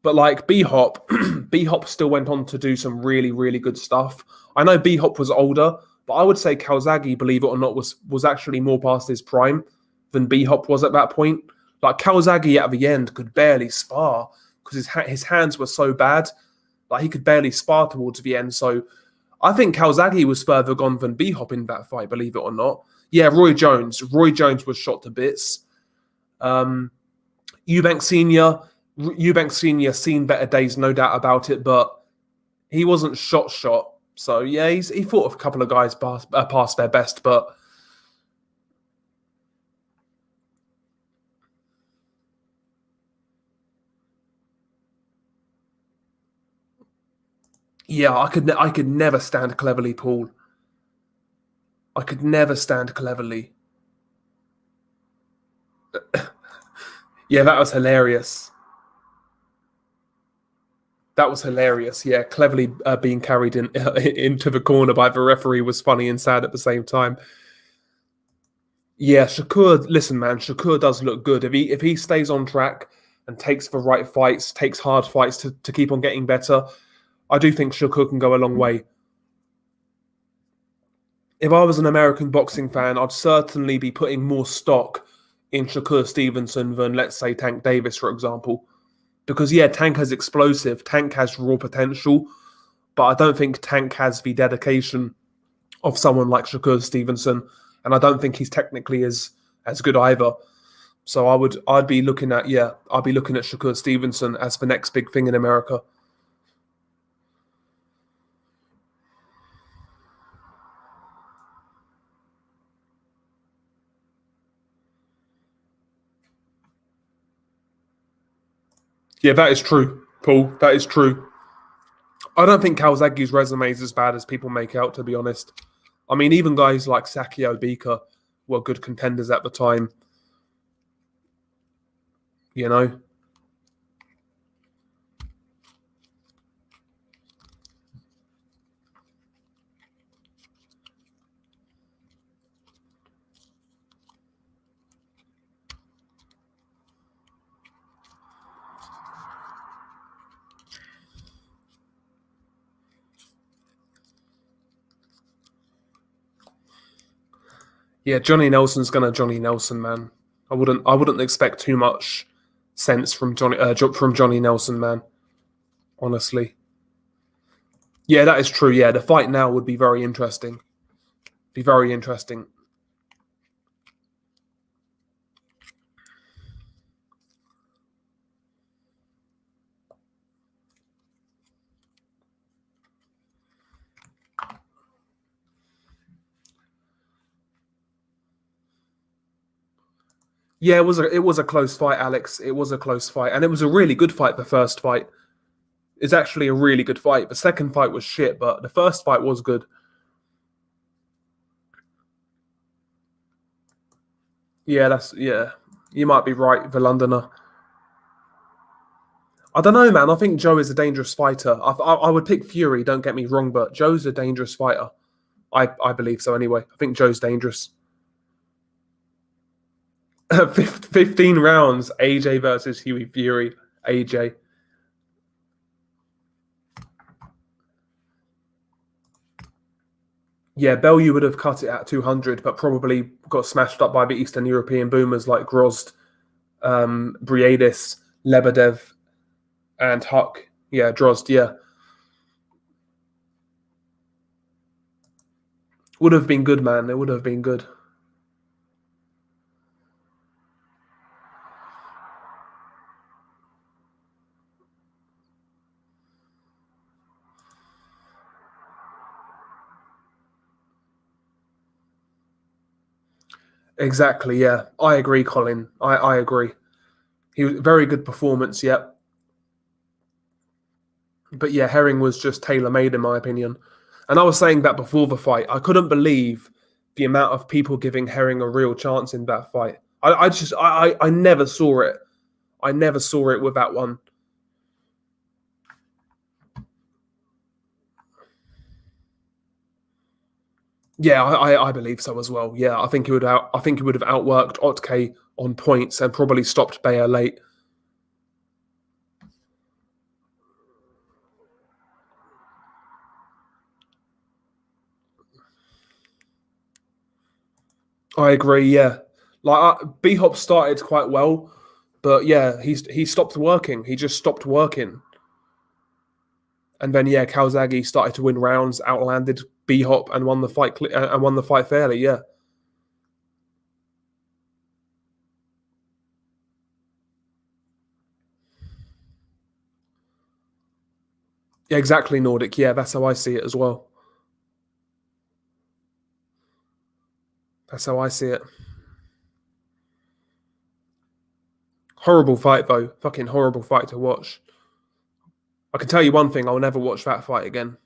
But like B-Hop, B-Hop still went on to do some really, really good stuff. I know B-Hop was older, but I would say Calzaghe, believe it or not, was actually more past his prime than B-Hop was at that point. Like Calzaghe at the end could barely spar because his hands were so bad. Like he could barely spar towards the end. So I think Calzaghe was further gone than B-Hop in that fight, believe it or not. Yeah, Roy Jones. Roy Jones was shot to bits. Eubank Senior seen better days, no doubt about it, but he wasn't shot. So yeah, he fought a couple of guys past their best, but yeah, I could never stand Cleverly, Paul. I could never stand Cleverly. Yeah, that was hilarious. That was hilarious. Yeah, Cleverly being carried into the corner by the referee was funny and sad at the same time. Yeah, Shakur. Listen, man, Shakur does look good if he stays on track and takes the right fights, takes hard fights to keep on getting better. I do think Shakur can go a long way. If I was an American boxing fan, I'd certainly be putting more stock in Shakur Stevenson than, let's say, Tank Davis, for example. Because, yeah, Tank has explosive, Tank has raw potential, but I don't think Tank has the dedication of someone like Shakur Stevenson, and I don't think he's technically as good either. So I'd be looking at Shakur Stevenson as the next big thing in America. Yeah, that is true, Paul. That is true. I don't think Calzaghe's resume is as bad as people make out, to be honest. I mean, even guys like Sakio Bika were good contenders at the time. You know? Yeah, Johnny Nelson's gonna Johnny Nelson, man. I wouldn't expect too much sense from Johnny Nelson, man. Honestly. Yeah, that is true. Yeah, the fight now would be very interesting. Be very interesting. Yeah, it was a close fight, Alex. It was a close fight, and it was a really good fight. The first fight is actually a really good fight. The second fight was shit, but the first fight was good. Yeah. You might be right, the Londoner. I don't know, man. I think Joe is a dangerous fighter. I would pick Fury. Don't get me wrong, but Joe's a dangerous fighter. I believe so anyway. I think Joe's dangerous. 15 rounds. AJ versus Huey Fury. AJ. Yeah, Bellew would have cut it at 200, but probably got smashed up by the Eastern European boomers like Grozd, Briadis, Lebedev, and Huck. Yeah, Drozd, yeah. Would have been good, man. It would have been good. Exactly, yeah. I agree, Colin. I agree. He was very good performance, yeah. But yeah, Herring was just tailor-made in my opinion. And I was saying that before the fight. I couldn't believe the amount of people giving Herring a real chance in that fight. I never saw it. I never saw it with that one. Yeah, I believe so as well. Yeah, I think he would have outworked Otke on points and probably stopped Bayer late. I agree. Yeah, like B Hop started quite well, but yeah, he stopped working. He just stopped working, and then yeah, Calzaghe started to win rounds, outlanded B Hop, and won the fight and won the fight fairly. Yeah. Yeah, exactly, Nordic. Yeah, that's how I see it as well. That's how I see it. Horrible fight though. Fucking horrible fight to watch. I can tell you one thing: I'll never watch that fight again.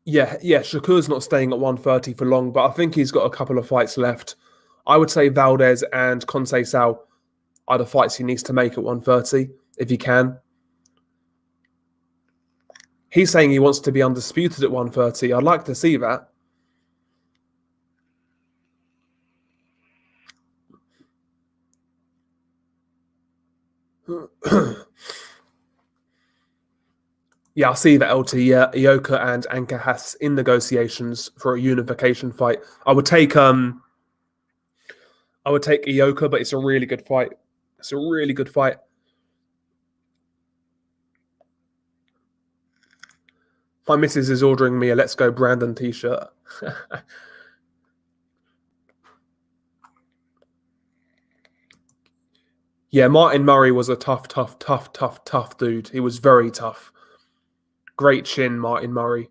Yeah. Shakur's not staying at 130 for long, but I think he's got a couple of fights left. I would say Valdez and Conceição are the fights he needs to make at 130 if he can. He's saying he wants to be undisputed at 130. I'd like to see that. Yeah, I see that LT. Yeah, Ioka and Anka Haas in negotiations for a unification fight. I would take Ioka, but it's a really good fight. It's a really good fight. My missus is ordering me a Let's Go Brandon t-shirt. Yeah, Martin Murray was a tough dude. He was very tough. Great chin, Martin Murray.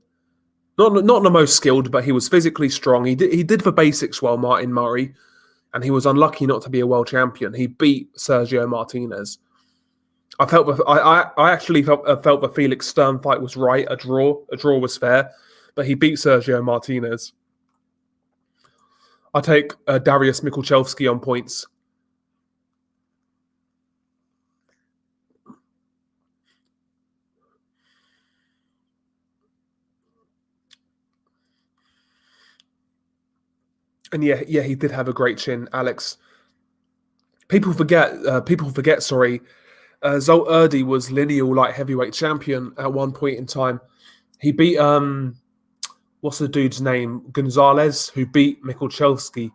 Not the most skilled, but he was physically strong. He did the basics well, Martin Murray, and he was unlucky not to be a world champion. He beat Sergio Martinez. I actually felt the Felix Stern fight was right. A draw was fair, but he beat Sergio Martinez. I take Dariusz Michalczewski on points. And yeah, he did have a great chin, Alex. People forget. Sorry, Zolt Erdi was lineal light heavyweight champion at one point in time. He beat what's the dude's name? Gonzalez, who beat Michalczewski.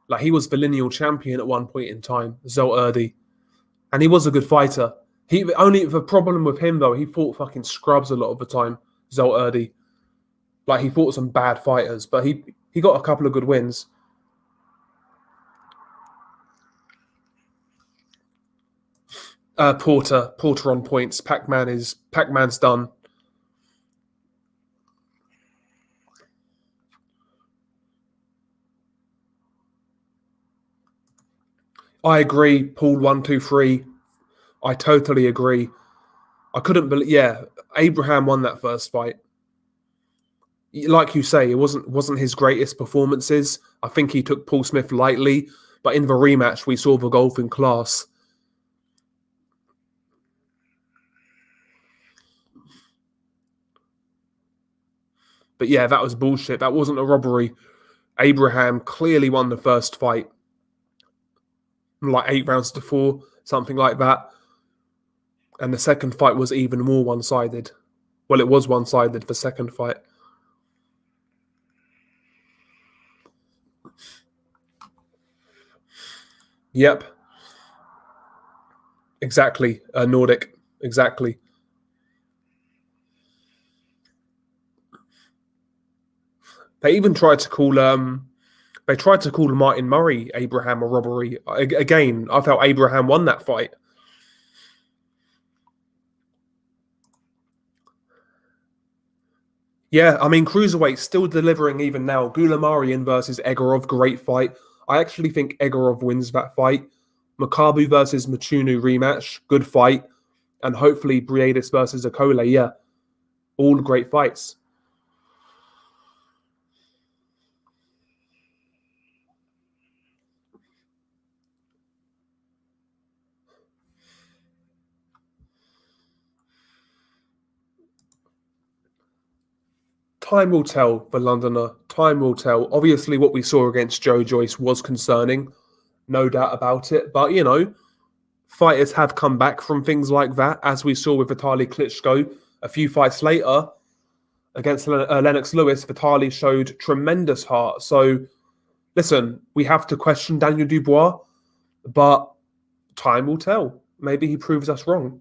Like he was the lineal champion at one point in time, Zolt Erdi, and he was a good fighter. The problem with him though, he fought fucking scrubs a lot of the time. Zolt Erdi, like he fought some bad fighters, but He got a couple of good wins. Porter on points. Pac-Man's done. I agree. Paul 1, 2, 3. I totally agree. I couldn't believe. Yeah, Abraham won that first fight. Like you say, it wasn't his greatest performances. I think he took Paul Smith lightly, but in the rematch, we saw the golfing class. But yeah, that was bullshit. That wasn't a robbery. Abraham clearly won the first fight, like 8 rounds to 4, something like that. And the second fight was even more one-sided. Well, it was one-sided, the second fight. Yep. Exactly. Nordic. Exactly. They even tried to call Martin Murray Abraham a robbery. Again, I felt Abraham won that fight. Yeah, I mean, Cruiserweight still delivering even now. Gulamarian versus Egorov, great fight. I actually think Egorov wins that fight. Makabu versus Machunu rematch, good fight. And hopefully Briedis versus Akola, yeah. All great fights. Time will tell for Londoner. Time will tell. Obviously, what we saw against Joe Joyce was concerning. No doubt about it. But, you know, fighters have come back from things like that, as we saw with Vitaly Klitschko. A few fights later, against Lennox Lewis, Vitaly showed tremendous heart. So, listen, we have to question Daniel Dubois, but time will tell. Maybe he proves us wrong.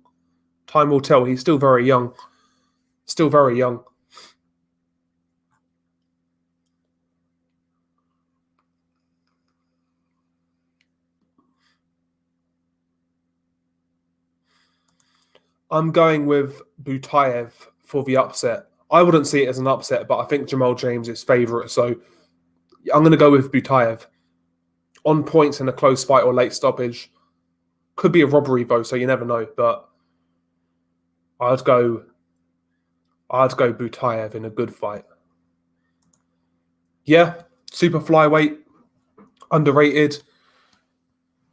Time will tell. He's still very young. Still very young. I'm going with Butayev for the upset. I wouldn't see it as an upset, but I think Jamal James is favourite. So I'm going to go with Butayev. On points in a close fight or late stoppage. Could be a robbery, though, so you never know. But I'd go Butayev in a good fight. Yeah, super flyweight, underrated.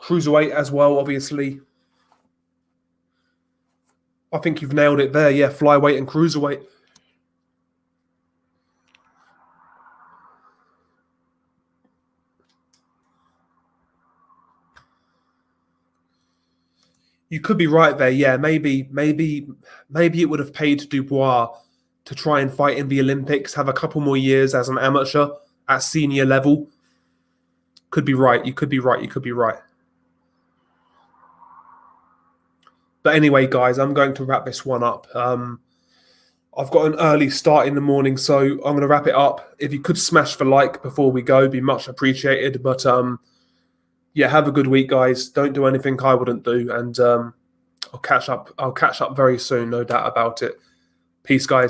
Cruiserweight as well, obviously. I think you've nailed it there. Yeah, flyweight and cruiserweight. You could be right there. Yeah, maybe it would have paid Dubois to try and fight in the Olympics, have a couple more years as an amateur at senior level. Could be right. You could be right. You could be right. But anyway, guys, I'm going to wrap this one up. I've got an early start in the morning, so I'm going to wrap it up. If you could smash the like before we go, be much appreciated. But yeah, have a good week, guys. Don't do anything I wouldn't do, and I'll catch up very soon, no doubt about it. Peace, guys.